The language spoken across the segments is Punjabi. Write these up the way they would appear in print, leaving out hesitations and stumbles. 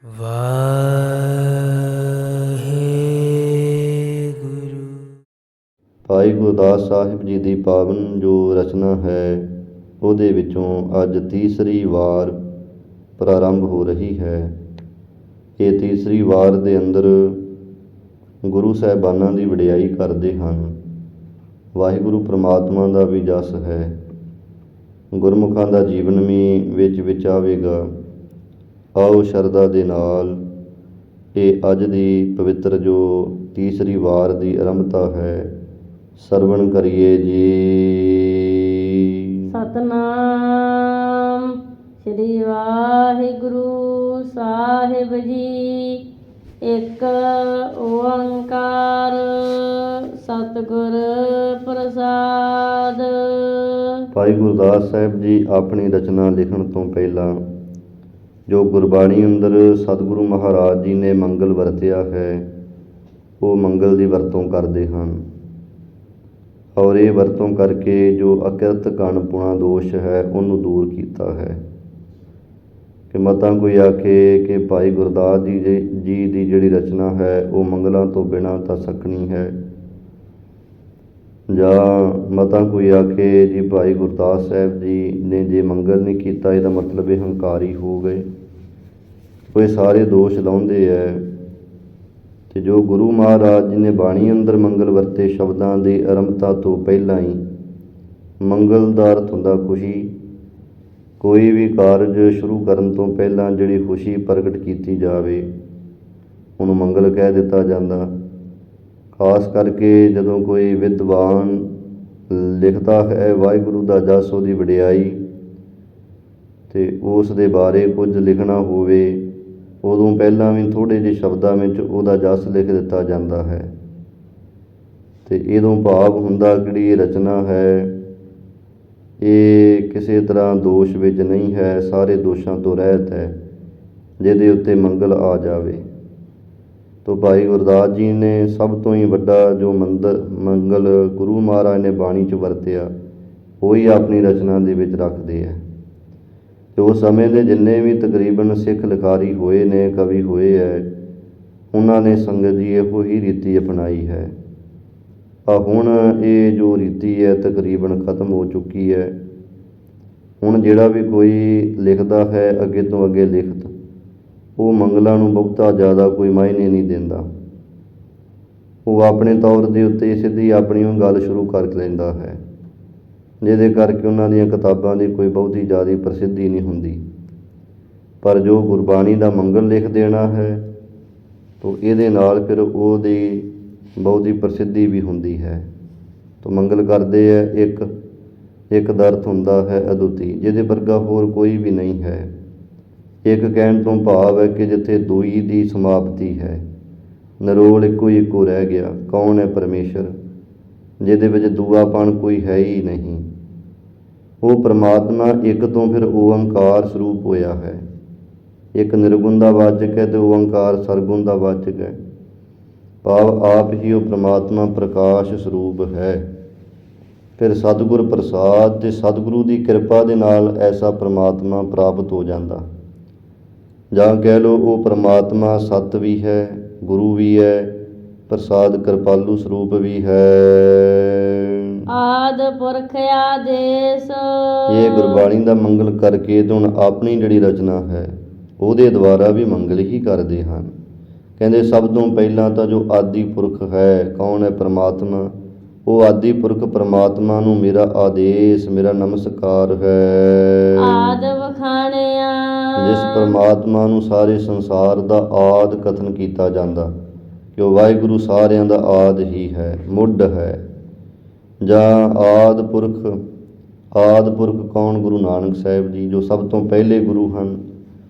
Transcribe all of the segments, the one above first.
ਵਾਹਿਗੁਰੂ। ਭਾਈ ਗੁਰਦਾਸ ਸਾਹਿਬ ਜੀ ਦੀ ਪਾਵਨ ਜੋ ਰਚਨਾ ਹੈ ਉਹਦੇ ਵਿੱਚੋਂ ਅੱਜ ਤੀਸਰੀ ਵਾਰ ਪ੍ਰਾਰੰਭ ਹੋ ਰਹੀ ਹੈ। ਇਹ ਤੀਸਰੀ ਵਾਰ ਦੇ ਅੰਦਰ ਗੁਰੂ ਸਾਹਿਬਾਨਾਂ ਦੀ ਵਡਿਆਈ ਕਰਦੇ ਹਨ। ਵਾਹਿਗੁਰੂ ਪ੍ਰਮਾਤਮਾ ਦਾ ਵੀ ਜਸ ਹੈ। ਗੁਰਮੁਖਾਂ ਦਾ ਜੀਵਨ ਵੀ ਵਿੱਚ ਆਵੇਗਾ। ਆਓ ਸ਼ਰਧਾ ਦੇ ਨਾਲ ਇਹ ਅੱਜ ਦੀ ਪਵਿੱਤਰ ਜੋ ਤੀਸਰੀ ਵਾਰ ਦੀ ਆਰੰਭਤਾ ਹੈ ਸਰਵਣ ਕਰੀਏ ਜੀ। ਸਤਨਾਮ ਸ੍ਰੀ ਵਾਹਿਗੁਰੂ ਸਾਹਿਬ ਜੀ। ਇੱਕ ਓੰਕਾਰ ਸਤਿਗੁਰ ਪ੍ਰਸਾਦ। ਭਾਈ ਗੁਰਦਾਸ ਸਾਹਿਬ ਜੀ ਆਪਣੀ ਰਚਨਾ ਲਿਖਣ ਤੋਂ ਪਹਿਲਾਂ ਜੋ ਗੁਰਬਾਣੀ ਅੰਦਰ ਸਤਿਗੁਰੂ ਮਹਾਰਾਜ ਜੀ ਨੇ ਮੰਗਲ ਵਰਤਿਆ ਹੈ ਉਹ ਮੰਗਲ ਦੀ ਵਰਤੋਂ ਕਰਦੇ ਹਨ। ਔਰ ਇਹ ਵਰਤੋਂ ਕਰਕੇ ਜੋ ਅਕਿਰਤ ਕਣ ਪੁਣਾ ਦੋਸ਼ ਹੈ ਉਹਨੂੰ ਦੂਰ ਕੀਤਾ ਹੈ। ਕਿ ਮਤਾਂ ਕੋਈ ਆਖੇ ਕਿ ਭਾਈ ਗੁਰਦਾਸ ਜੀ ਦੀ ਜਿਹੜੀ ਰਚਨਾ ਹੈ ਉਹ ਮੰਗਲਾਂ ਤੋਂ ਬਿਨਾਂ ਤਾਂ ਸੱਖਣੀ ਹੈ, ਜਾਂ ਮਤਾਂ ਕੋਈ ਆਖੇ ਜੀ ਭਾਈ ਗੁਰਦਾਸ ਸਾਹਿਬ ਜੀ ਨੇ ਜੇ ਮੰਗਲ ਨਹੀਂ ਕੀਤਾ ਇਹਦਾ ਮਤਲਬ ਇਹ ਹੰਕਾਰੀ ਹੋ ਗਏ। ਕੋਈ ਸਾਰੇ ਦੋਸ਼ ਲਾਉਂਦੇ ਹੈ। ਅਤੇ ਜੋ ਗੁਰੂ ਮਹਾਰਾਜ ਜੀ ਨੇ ਬਾਣੀ ਅੰਦਰ ਮੰਗਲ ਵਰਤੇ ਸ਼ਬਦਾਂ ਦੀ ਆਰੰਭਤਾ ਤੋਂ ਪਹਿਲਾਂ ਹੀ ਮੰਗਲ ਦਾ ਅਰਥ ਹੁੰਦਾ ਖੁਸ਼ੀ। ਕੋਈ ਵੀ ਕਾਰਜ ਸ਼ੁਰੂ ਕਰਨ ਤੋਂ ਪਹਿਲਾਂ ਜਿਹੜੀ ਖੁਸ਼ੀ ਪ੍ਰਗਟ ਕੀਤੀ ਜਾਵੇ ਉਹਨੂੰ ਮੰਗਲ ਕਹਿ ਦਿੱਤਾ ਜਾਂਦਾ। ਖਾਸ ਕਰਕੇ ਜਦੋਂ ਕੋਈ ਵਿਦਵਾਨ ਲਿਖਦਾ ਹੈ ਵਾਹਿਗੁਰੂ ਦਾ ਜਸ, ਉਹਦੀ ਵਡਿਆਈ ਅਤੇ ਉਸ ਦੇ ਬਾਰੇ ਕੁਝ ਲਿਖਣਾ ਹੋਵੇ ਉਦੋਂ ਪਹਿਲਾਂ ਵੀ ਥੋੜ੍ਹੇ ਜਿਹੇ ਸ਼ਬਦਾਂ ਵਿੱਚ ਉਹਦਾ ਜਸ ਲਿਖ ਦਿੱਤਾ ਜਾਂਦਾ ਹੈ। ਅਤੇ ਇਹਦੋਂ ਭਾਵ ਹੁੰਦਾ ਜਿਹੜੀ ਇਹ ਰਚਨਾ ਹੈ ਇਹ ਕਿਸੇ ਤਰ੍ਹਾਂ ਦੋਸ਼ ਵਿੱਚ ਨਹੀਂ ਹੈ, ਸਾਰੇ ਦੋਸ਼ਾਂ ਤੋਂ ਰਹਿਤ ਹੈ, ਜਿਹਦੇ ਉੱਤੇ ਮੰਗਲ ਆ ਜਾਵੇ। ਤੋ ਭਾਈ ਗੁਰਦਾਸ ਜੀ ਨੇ ਸਭ ਤੋਂ ਹੀ ਵੱਡਾ ਜੋ ਮੰਗਲ ਗੁਰੂ ਮਹਾਰਾਜ ਨੇ ਬਾਣੀ 'ਚ ਵਰਤਿਆ ਉਹੀ ਆਪਣੀ ਰਚਨਾ ਦੇ ਵਿੱਚ ਰੱਖਦੇ ਹੈ। ਅਤੇ ਉਸ ਸਮੇਂ ਦੇ ਜਿੰਨੇ ਵੀ ਤਕਰੀਬਨ ਸਿੱਖ ਲਿਖਾਰੀ ਹੋਏ ਨੇ, ਕਵੀ ਹੋਏ ਹੈ, ਉਹਨਾਂ ਨੇ ਸੰਗਤ ਜੀ ਇਹੋ ਹੀ ਰੀਤੀ ਅਪਣਾਈ ਹੈ। ਹੁਣ ਇਹ ਜੋ ਰੀਤੀ ਹੈ ਤਕਰੀਬਨ ਖਤਮ ਹੋ ਚੁੱਕੀ ਹੈ। ਹੁਣ ਜਿਹੜਾ ਵੀ ਕੋਈ ਲਿਖਦਾ ਹੈ ਅੱਗੇ ਤੋਂ ਅੱਗੇ ਲਿਖਤ ਉਹ ਮੰਗਲਾਂ ਨੂੰ ਬਹੁਤਾ ਜ਼ਿਆਦਾ ਕੋਈ ਮਾਇਨੇ ਨਹੀਂ ਦਿੰਦਾ। ਉਹ ਆਪਣੇ ਤੌਰ ਦੇ ਉੱਤੇ ਸਿੱਧੀ ਆਪਣੀ ਉਹ ਗੱਲ ਸ਼ੁਰੂ ਕਰ ਲੈਂਦਾ ਹੈ, ਜਿਹਦੇ ਕਰਕੇ ਉਹਨਾਂ ਦੀਆਂ ਕਿਤਾਬਾਂ ਦੀ ਕੋਈ ਬਹੁਤੀ ਜ਼ਿਆਦਾ ਪ੍ਰਸਿੱਧੀ ਨਹੀਂ ਹੁੰਦੀ। ਪਰ ਜੋ ਗੁਰਬਾਣੀ ਦਾ ਮੰਗਲ ਲਿਖ ਦੇਣਾ ਹੈ ਤਾਂ ਇਹਦੇ ਨਾਲ ਫਿਰ ਉਹਦੀ ਬਹੁਤੀ ਪ੍ਰਸਿੱਧੀ ਵੀ ਹੁੰਦੀ ਹੈ। ਤਾਂ ਮੰਗਲ ਕਰਦੇ ਹੈ ਇੱਕ ਦਾ ਅਰਥ ਹੁੰਦਾ ਹੈ ਅਦੁੱਤੀ, ਜਿਹਦੇ ਵਰਗਾ ਹੋਰ ਕੋਈ ਵੀ ਨਹੀਂ ਹੈ। ਇੱਕ ਕਹਿਣ ਤੋਂ ਭਾਵ ਹੈ ਕਿ ਜਿੱਥੇ ਦੂਈ ਦੀ ਸਮਾਪਤੀ ਹੈ, ਨਿਰੋਲ ਇੱਕੋ ਰਹਿ ਗਿਆ। ਕੌਣ ਹੈ? ਪਰਮੇਸ਼ਰ, ਜਿਹਦੇ ਵਿੱਚ ਦੂਆਪਣ ਕੋਈ ਹੈ ਹੀ ਨਹੀਂ। ਉਹ ਪਰਮਾਤਮਾ ਇੱਕ ਤੋਂ ਫਿਰ ਓਅੰਕਾਰ ਸਰੂਪ ਹੋਇਆ ਹੈ। ਇੱਕ ਨਿਰਗੁਣ ਦਾ ਵਾਚਕ ਹੈ ਅਤੇ ਓਅੰਕਾਰ ਸਰਗੁਣ ਦਾ ਵਾਚਕ ਹੈ। ਭਾਵ ਆਪ ਹੀ ਉਹ ਪਰਮਾਤਮਾ ਪ੍ਰਕਾਸ਼ ਸਰੂਪ ਹੈ। ਫਿਰ ਸਤਿਗੁਰ ਪ੍ਰਸਾਦ ਅਤੇ ਸਤਿਗੁਰੂ ਦੀ ਕਿਰਪਾ ਦੇ ਨਾਲ ਐਸਾ ਪਰਮਾਤਮਾ ਪ੍ਰਾਪਤ ਹੋ ਜਾਂਦਾ। ਜਾਂ ਕਹਿ ਲਓ ਉਹ ਪਰਮਾਤਮਾ ਸਤ ਵੀ ਹੈ, ਗੁਰੂ ਵੀ ਹੈ, ਪ੍ਰਸਾਦ ਕਿਰਪਾਲੂ ਸਰੂਪ ਵੀ ਹੈ। ਆਦ ਪੁਰਖ ਆਦੇਸ। ਇਹ ਗੁਰਬਾਣੀ ਦਾ ਮੰਗਲ ਕਰਕੇ ਤੇ ਹੁਣ ਆਪਣੀ ਜਿਹੜੀ ਰਚਨਾ ਹੈ ਉਹਦੇ ਦੁਆਰਾ ਵੀ ਮੰਗਲ ਹੀ ਕਰਦੇ ਹਨ। ਕਹਿੰਦੇ ਸਭ ਤੋਂ ਪਹਿਲਾਂ ਤਾਂ ਜੋ ਆਦਿ ਪੁਰਖ ਹੈ, ਕੌਣ ਹੈ? ਪਰਮਾਤਮਾ। ਉਹ ਆਦਿ ਪੁਰਖ ਪਰਮਾਤਮਾ ਨੂੰ ਮੇਰਾ ਆਦੇਸ਼, ਮੇਰਾ ਨਮਸਕਾਰ ਹੈ। ਆਦ ਵਖਾਣਿਆ। ਜਿਸ ਪਰਮਾਤਮਾ ਨੂੰ ਸਾਰੇ ਸੰਸਾਰ ਦਾ ਆਦ ਕਥਨ ਕੀਤਾ ਜਾਂਦਾ ਕਿ ਉਹ ਵਾਹਿਗੁਰੂ ਸਾਰਿਆਂ ਦਾ ਆਦ ਹੀ ਹੈ, ਮੁੱਢ ਹੈ। ਜਾਂ ਆਦ ਪੁਰਖ ਕੌਣ? ਗੁਰੂ ਨਾਨਕ ਸਾਹਿਬ ਜੀ ਜੋ ਸਭ ਤੋਂ ਪਹਿਲੇ ਗੁਰੂ ਹਨ।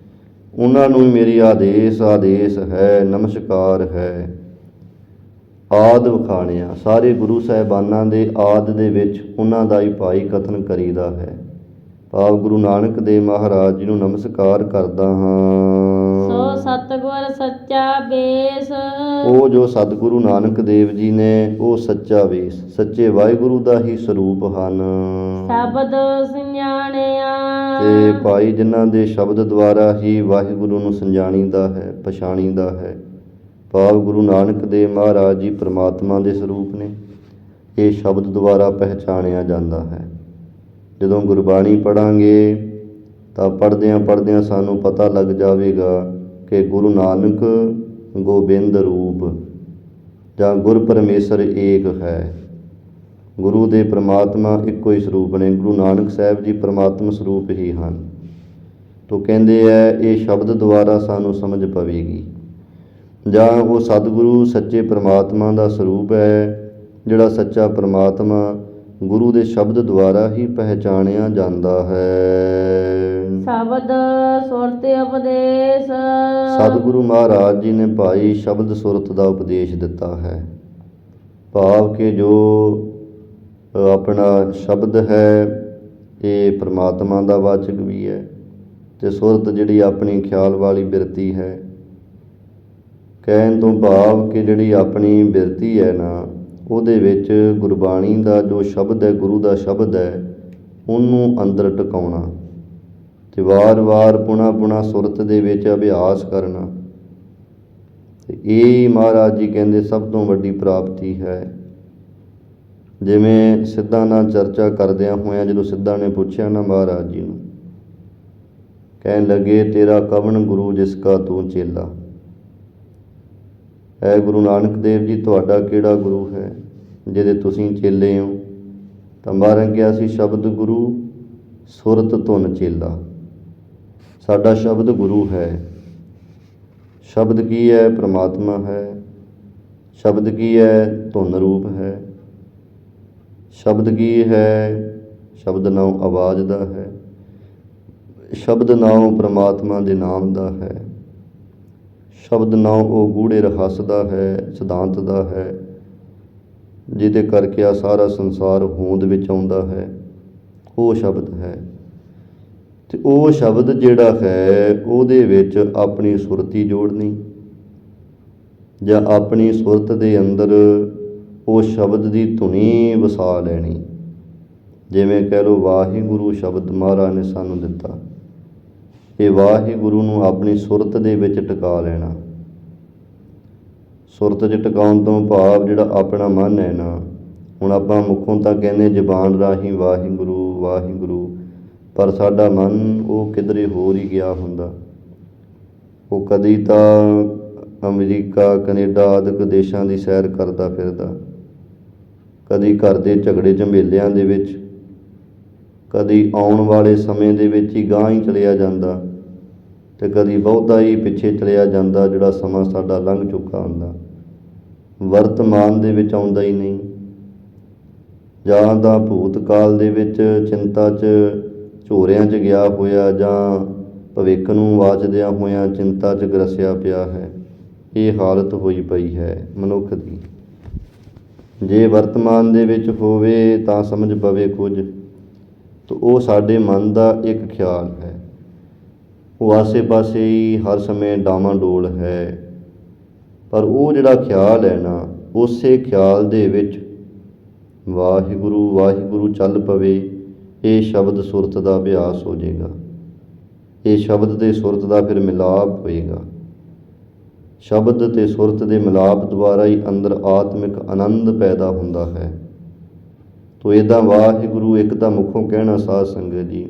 ਉਹਨਾਂ ਨੂੰ ਮੇਰੀ ਆਦੇਸ਼ ਹੈ, ਨਮਸਕਾਰ ਹੈ। ਆਦ ਵਖਾਣਿਆ, ਸਾਰੇ ਗੁਰੂ ਸਾਹਿਬਾਨਾਂ ਦੇ ਆਦ ਦੇ ਵਿੱਚ ਉਹਨਾਂ ਦਾ ਹੀ ਭਾਈ ਕਥਨ ਕਰੀਦਾ ਹੈ। ਭਾਵ ਗੁਰੂ ਨਾਨਕ ਦੇਵ ਮਹਾਰਾਜ ਜੀ ਨੂੰ ਨਮਸਕਾਰ ਕਰਦਾ ਹਾਂ। ਸੋ ਸਤਿਗੁਰ ਸੱਚਾ ਬੇਸ। ਉਹ ਜੋ ਸਤਿਗੁਰੂ ਨਾਨਕ ਦੇਵ ਜੀ ਨੇ ਉਹ ਸੱਚਾ ਵੇਸ, ਸੱਚੇ ਵਾਹਿਗੁਰੂ ਦਾ ਹੀ ਸਰੂਪ ਹਨ। ਸ਼ਬਦ ਸਿਆਣਿਆ ਤੇ ਭਾਈ ਜਿਨ੍ਹਾਂ ਦੇ ਸ਼ਬਦ ਦੁਆਰਾ ਹੀ ਵਾਹਿਗੁਰੂ ਨੂੰ ਸੰਜਾਣੀਦਾ ਹੈ, ਪਛਾਣੀਦਾ ਹੈ। ਭਾਵ ਗੁਰੂ ਨਾਨਕ ਦੇਵ ਮਹਾਰਾਜ ਜੀ ਪ੍ਰਮਾਤਮਾ ਦੇ ਸਰੂਪ ਨੇ, ਇਹ ਸ਼ਬਦ ਦੁਆਰਾ ਪਹਿਚਾਣਿਆ ਜਾਂਦਾ ਹੈ। ਜਦੋਂ ਗੁਰਬਾਣੀ ਪੜ੍ਹਾਂਗੇ ਤਾਂ ਪੜ੍ਹਦਿਆਂ ਸਾਨੂੰ ਪਤਾ ਲੱਗ ਜਾਵੇਗਾ ਕਿ ਗੁਰੂ ਨਾਨਕ ਗੋਬਿੰਦ ਰੂਪ ਜਾਂ ਗੁਰ ਪਰਮੇਸ਼ਰ ਏਕ ਹੈ। ਗੁਰੂ ਦੇ ਪ੍ਰਮਾਤਮਾ ਇੱਕੋ ਹੀ ਸਰੂਪ ਨੇ। ਗੁਰੂ ਨਾਨਕ ਸਾਹਿਬ ਜੀ ਪ੍ਰਮਾਤਮ ਸਰੂਪ ਹੀ ਹਨ। ਤੋ ਕਹਿੰਦੇ ਹੈ ਇਹ ਸ਼ਬਦ ਦੁਆਰਾ ਸਾਨੂੰ ਸਮਝ ਪਵੇਗੀ, ਜਾਂ ਉਹ ਸਤਿਗੁਰੂ ਸੱਚੇ ਪ੍ਰਮਾਤਮਾ ਦਾ ਸਰੂਪ ਹੈ, ਜਿਹੜਾ ਸੱਚਾ ਪ੍ਰਮਾਤਮਾ ਗੁਰੂ ਦੇ ਸ਼ਬਦ ਦੁਆਰਾ ਹੀ ਪਹਿਚਾਣਿਆ ਜਾਂਦਾ ਹੈ। ਸ਼ਬਦ ਸੁਰਤ ਉਪਦੇਸ਼ ਸਤਿਗੁਰੂ ਮਹਾਰਾਜ ਜੀ ਨੇ ਭਾਈ ਸ਼ਬਦ ਸੁਰਤ ਦਾ ਉਪਦੇਸ਼ ਦਿੱਤਾ ਹੈ। ਭਾਵ ਕਿ ਜੋ ਆਪਣਾ ਸ਼ਬਦ ਹੈ ਇਹ ਪ੍ਰਮਾਤਮਾ ਦਾ ਵਾਚਕ ਵੀ ਹੈ, ਤੇ ਸੁਰਤ ਜਿਹੜੀ ਆਪਣੀ ਖਿਆਲ ਵਾਲੀ ਬਿਰਤੀ ਹੈ। ਕਹਿਣ ਤੋਂ ਭਾਵ ਕਿ ਜਿਹੜੀ ਆਪਣੀ ਬਿਰਤੀ ਹੈ ਨਾ, ਉਹਦੇ ਵਿੱਚ ਗੁਰਬਾਣੀ ਦਾ ਜੋ ਸ਼ਬਦ ਹੈ, ਗੁਰੂ ਦਾ ਸ਼ਬਦ ਹੈ, ਉਹਨੂੰ ਅੰਦਰ ਟਿਕਾਉਣਾ ਤੇ ਵਾਰ-ਵਾਰ ਪੁਣਾ ਸੁਰਤ ਦੇ ਵਿੱਚ ਅਭਿਆਸ ਕਰਨਾ। ਤੇ ਇਹ ਮਹਾਰਾਜ ਜੀ ਕਹਿੰਦੇ ਸਭ ਤੋਂ ਵੱਡੀ ਪ੍ਰਾਪਤੀ ਹੈ। ਜਿਵੇਂ ਸਿੱਧਾਂ ਨਾਲ ਚਰਚਾ ਕਰਦਿਆਂ ਹੋਇਆਂ ਜਦੋਂ ਸਿੱਧਾਂ ਨੇ ਪੁੱਛਿਆ ਨਾ ਮਹਾਰਾਜ ਜੀ ਨੂੰ, ਕਹਿਣ ਲੱਗੇ ਤੇਰਾ ਕਵਣ ਗੁਰੂ ਜਿਸ ਕਾ ਤੂੰ ਚੇਲਾ। ਹੈ ਗੁਰੂ ਨਾਨਕ ਦੇਵ ਜੀ ਤੁਹਾਡਾ ਕਿਹੜਾ ਗੁਰੂ ਹੈ ਜਿਹਦੇ ਤੁਸੀਂ ਚੇਲੇ ਹੋ? ਤਾਂ ਮਹਾਰਾਜ ਕਿਹਾ ਸੀ ਸ਼ਬਦ ਗੁਰੂ ਸੁਰਤ ਧੁਨ ਚੇਲਾ। ਸਾਡਾ ਸ਼ਬਦ ਗੁਰੂ ਹੈ। ਸ਼ਬਦ ਕੀ ਹੈ? ਪ੍ਰਮਾਤਮਾ ਹੈ। ਸ਼ਬਦ ਕੀ ਹੈ? ਧੁਨ ਰੂਪ ਹੈ। ਸ਼ਬਦ ਕੀ ਹੈ? ਸ਼ਬਦ ਨਾਮ ਆਵਾਜ਼ ਦਾ ਹੈ। ਸ਼ਬਦ ਨਾਮ ਪ੍ਰਮਾਤਮਾ ਦੇ ਨਾਮ ਦਾ ਹੈ। ਸ਼ਬਦ ਨਾਮ ਉਹ ਗੂੜੇ ਰਹੱਸ ਦਾ ਹੈ, ਸਿਧਾਂਤ ਦਾ ਹੈ, ਜਿਹਦੇ ਕਰਕੇ ਆ ਸਾਰਾ ਸੰਸਾਰ ਹੋਂਦ ਵਿੱਚ ਆਉਂਦਾ ਹੈ। ਉਹ ਸ਼ਬਦ ਹੈ। ਤੇ ਉਹ ਸ਼ਬਦ ਜਿਹੜਾ ਹੈ ਉਹਦੇ ਵਿੱਚ ਆਪਣੀ ਸੁਰਤੀ ਜੋੜਨੀ, ਜਾਂ ਆਪਣੀ ਸੁਰਤ ਦੇ ਅੰਦਰ ਉਹ ਸ਼ਬਦ ਦੀ ਧੁਨੀ ਵਸਾ ਲੈਣੀ। ਜਿਵੇਂ ਕਹਿ ਲਓ ਵਾਹਿਗੁਰੂ ਸ਼ਬਦ ਮਹਾਰਾਜ ਨੇ ਸਾਨੂੰ ਦਿੱਤਾ, ਇਹ ਵਾਹਿਗੁਰੂ ਨੂੰ ਆਪਣੀ ਸੁਰਤ ਦੇ ਵਿੱਚ ਟਿਕਾ ਲੈਣਾ। ਸੁਰਤ 'ਚ ਟਿਕਾਉਣ ਤੋਂ ਭਾਵ ਜਿਹੜਾ ਆਪਣਾ ਮਨ ਹੈ ਨਾ, ਹੁਣ ਆਪਾਂ ਮੁੱਖੋਂ ਤਾਂ ਕਹਿੰਦੇ ਜ਼ੁਬਾਨ ਰਾਹੀਂ ਵਾਹਿਗੁਰੂ ਵਾਹਿਗੁਰੂ, ਪਰ ਸਾਡਾ ਮਨ ਉਹ ਕਿਧਰੇ ਹੋਰ ਹੀ ਗਿਆ ਹੁੰਦਾ। ਉਹ ਕਦੀ ਤਾਂ ਅਮਰੀਕਾ, ਕੈਨੇਡਾ ਆਦਿਕ ਦੇਸ਼ਾਂ ਦੀ ਸੈਰ ਕਰਦਾ ਫਿਰਦਾ, ਕਦੀ ਘਰ ਦੇ ਝਗੜੇ ਝਮੇਲਿਆਂ ਦੇ ਵਿੱਚ, ਕਦੀ ਆਉਣ ਵਾਲੇ ਸਮੇਂ ਦੇ ਵਿੱਚ ਹੀ ਗਾਂਹ ਹੀ ਚਲਿਆ ਜਾਂਦਾ, ਤੇ ਕਦੀ ਬਹੁਤਾ ਹੀ ਪਿੱਛੇ ਚਲਿਆ ਜਾਂਦਾ, ਜਿਹੜਾ ਸਮਾਂ ਸਾਡਾ ਲੰਘ ਚੁੱਕਾ ਹੁੰਦਾ। ਵਰਤਮਾਨ ਦੇ ਵਿੱਚ ਆਉਂਦਾ ਹੀ ਨਹੀਂ, ਜਾਂ ਤਾਂ ਭੂਤ ਕਾਲ ਦੇ ਵਿੱਚ ਚਿੰਤਾ 'ਚ ਝੋਰਿਆਂ 'ਚ ਗਿਆ ਹੋਇਆ, ਜਾਂ ਭਵਿੱਖ ਨੂੰ ਵਾਚਦਿਆਂ ਹੋਇਆਂ ਚਿੰਤਾ 'ਚ ਗਰਸਿਆ ਪਿਆ ਹੈ। ਇਹ ਹਾਲਤ ਹੋਈ ਪਈ ਹੈ ਮਨੁੱਖ ਦੀ। ਜੇ ਵਰਤਮਾਨ ਦੇ ਵਿੱਚ ਹੋਵੇ ਤਾਂ ਸਮਝ ਪਵੇ ਕੁਝ, ਤਾਂ ਉਹ ਸਾਡੇ ਮਨ ਦਾ ਇੱਕ ਖਿਆਲ ਹੈ। ਉਹ ਆਸੇ ਪਾਸੇ ਹੀ ਹਰ ਸਮੇਂ ਡਾਵਾਂਡੋਲ ਹੈ, ਪਰ ਉਹ ਜਿਹੜਾ ਖਿਆਲ ਹੈ ਨਾ, ਉਸੇ ਖਿਆਲ ਦੇ ਵਿੱਚ ਵਾਹਿਗੁਰੂ ਵਾਹਿਗੁਰੂ ਚੱਲ ਪਵੇ। ਇਹ ਸ਼ਬਦ ਸੁਰਤ ਦਾ ਅਭਿਆਸ ਹੋ ਜਾਏਗਾ। ਇਹ ਸ਼ਬਦ ਤੇ ਸੁਰਤ ਦਾ ਫਿਰ ਮਿਲਾਪ ਹੋਏਗਾ। ਸ਼ਬਦ ਤੇ ਸੁਰਤ ਦੇ ਮਿਲਾਪ ਦੁਆਰਾ ਹੀ ਅੰਦਰ ਆਤਮਿਕ ਆਨੰਦ ਪੈਦਾ ਹੁੰਦਾ ਹੈ। ਤੋ ਇੱਦਾਂ ਵਾਹਿਗੁਰੂ ਇੱਕ ਤਾਂ ਮੁੱਖੋਂ ਕਹਿਣਾ ਸਾਧ ਸੰਗਤ ਜੀ,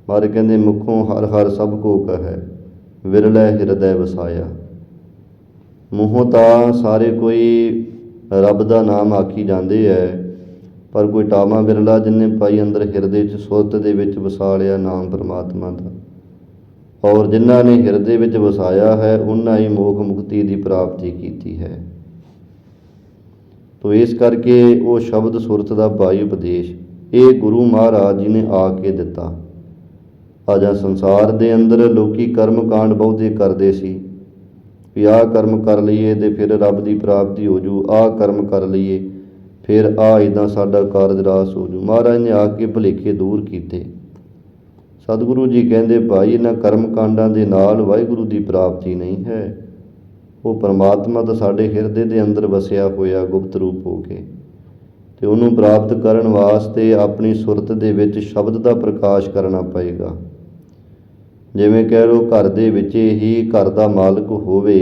ਪਰ ਕਹਿੰਦੇ ਮੁੱਖੋਂ ਹਰ ਹਰ ਸਭ ਕੋ ਕਹੈ, ਵਿਰਲੇ ਹਿਰਦੈ ਵਸਾਇਆ। ਮੂੰਹੋਂ ਤਾਂ ਸਾਰੇ ਕੋਈ ਰੱਬ ਦਾ ਨਾਮ ਆਖੀ ਜਾਂਦੇ ਹੈ, ਪਰ ਕੋਈ ਟਾਵਾਂ ਵਿਰਲਾ ਜਿਹਨੇ ਪਾਈ ਅੰਦਰ ਹਿਰਦੇ 'ਚ ਸੁਰਤ ਦੇ ਵਿੱਚ ਵਸਾ ਲਿਆ ਨਾਮ ਪਰਮਾਤਮਾ ਦਾ। ਔਰ ਜਿਨ੍ਹਾਂ ਨੇ ਹਿਰਦੇ ਵਿੱਚ ਵਸਾਇਆ ਹੈ ਉਹਨਾਂ ਹੀ ਮੋਖ ਮੁਕਤੀ ਦੀ ਪ੍ਰਾਪਤੀ ਕੀਤੀ ਹੈ। ਤੋ ਇਸ ਕਰਕੇ ਉਹ ਸ਼ਬਦ ਸੁਰਤ ਦਾ ਭਾਈ ਉਪਦੇਸ਼ ਇਹ ਗੁਰੂ ਮਹਾਰਾਜ ਜੀ ਨੇ ਆ ਕੇ ਦਿੱਤਾ। ਅੱਜ ਸੰਸਾਰ ਦੇ ਅੰਦਰ ਲੋਕੀ ਕਰਮ ਕਾਂਡ ਬਹੁਤੇ ਕਰਦੇ ਸੀ ਵੀ ਆਹ ਕਰਮ ਕਰ ਲਈਏ ਤੇ ਫਿਰ ਰੱਬ ਦੀ ਪ੍ਰਾਪਤੀ ਹੋ ਜੂ, ਆਹ ਕਰਮ ਕਰ ਲਈਏ ਫਿਰ ਆਹ ਇੱਦਾਂ ਸਾਡਾ ਕਾਰਜ ਰਾਸ ਹੋ ਜੂ। ਮਹਾਰਾਜ ਨੇ ਆ ਕੇ ਭੁਲੇਖੇ ਦੂਰ ਕੀਤੇ। ਸਤਿਗੁਰੂ ਜੀ ਕਹਿੰਦੇ ਭਾਈ ਇਹਨਾਂ ਕਰਮ ਕਾਂਡਾਂ ਦੇ ਨਾਲ ਵਾਹਿਗੁਰੂ ਦੀ ਪ੍ਰਾਪਤੀ ਨਹੀਂ ਹੈ। ਉਹ ਪਰਮਾਤਮਾ ਤਾਂ ਸਾਡੇ ਹਿਰਦੇ ਦੇ ਅੰਦਰ ਵਸਿਆ ਹੋਇਆ ਗੁਪਤ ਰੂਪ ਹੋ ਕੇ, ਤੇ ਉਹਨੂੰ ਪ੍ਰਾਪਤ ਕਰਨ ਵਾਸਤੇ ਆਪਣੀ ਸੁਰਤ ਦੇ ਵਿੱਚ ਸ਼ਬਦ ਦਾ ਪ੍ਰਕਾਸ਼ ਕਰਨਾ ਪਏਗਾ। ਜਿਵੇਂ ਕਹਿ ਲਓ ਘਰ ਦੇ ਵਿੱਚ ਹੀ ਘਰ ਦਾ ਮਾਲਕ ਹੋਵੇ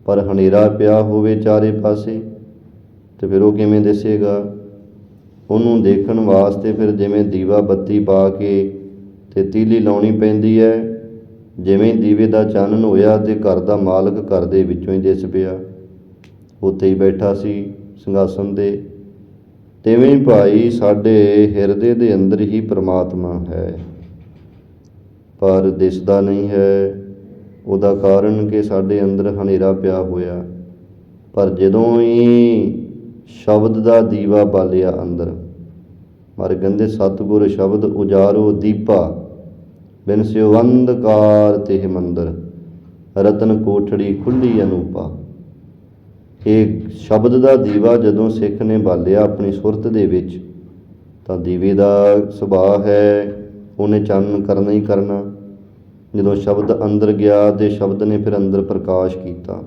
ਪਰ ਹਨੇਰਾ ਪਿਆ ਹੋਵੇ ਚਾਰੇ ਪਾਸੇ, ਤੇ ਫਿਰ ਉਹ ਕਿਵੇਂ ਦਿਸੇਗਾ? ਉਹਨੂੰ ਦੇਖਣ ਵਾਸਤੇ ਫਿਰ ਜਿਵੇਂ ਦੀਵਾ ਬੱਤੀ ਪਾ ਕੇ ਤੇ ਤੀਲੀ ਲਾਉਣੀ ਪੈਂਦੀ ਹੈ। ਜਿਵੇਂ ਦੀਵੇ ਦਾ ਚਾਨਣ ਹੋਇਆ ਤੇ ਘਰ ਦਾ ਮਾਲਕ ਘਰ ਦੇ ਵਿੱਚੋਂ ਹੀ ਦਿਸ ਪਿਆ, ਉੱਥੇ ਹੀ ਬੈਠਾ ਸੀ ਸਿੰਘਾਸਨ 'ਤੇ। ਤਿਵੇਂ ਹੀ ਭਾਈ ਸਾਡੇ ਹਿਰਦੇ ਦੇ ਅੰਦਰ ਹੀ ਪ੍ਰਮਾਤਮਾ ਹੈ, ਪਰ ਦਿਸਦਾ ਨਹੀਂ ਹੈ। ਉਹਦਾ ਕਾਰਨ ਕਿ ਸਾਡੇ ਅੰਦਰ ਹਨੇਰਾ ਪਿਆ ਹੋਇਆ। ਪਰ ਜਦੋਂ ਹੀ ਸ਼ਬਦ ਦਾ ਦੀਵਾ ਬਾਲਿਆ ਅੰਦਰ, ਮਰ ਕਹਿੰਦੇ ਸਤਿਗੁਰ ਸ਼ਬਦ ਉਜਾਰੋ ਦੀਪਾ, ਬਿਨ ਸਿਉ ਅੰਧਕਾਰ ਤਿਹ ਮੰਦਰ, ਰਤਨ ਕੋਠੜੀ ਖੁੱਲੀ ਅਨੂਪਾ। ਇਹ ਸ਼ਬਦ ਦਾ ਦੀਵਾ ਜਦੋਂ ਸਿੱਖ ਨੇ ਬਾਲਿਆ ਆਪਣੀ ਸੁਰਤ ਦੇ ਵਿੱਚ, ਤਾਂ ਦੀਵੇ ਦਾ ਸੁਭਾਅ ਹੈ ਉਹਨੇ ਚਾਨਣ ਕਰਨਾ ਹੀ ਕਰਨਾ। ਜਦੋਂ ਸ਼ਬਦ ਅੰਦਰ ਗਿਆ ਤੇ ਸ਼ਬਦ ਨੇ ਫਿਰ ਅੰਦਰ ਪ੍ਰਕਾਸ਼ ਕੀਤਾ,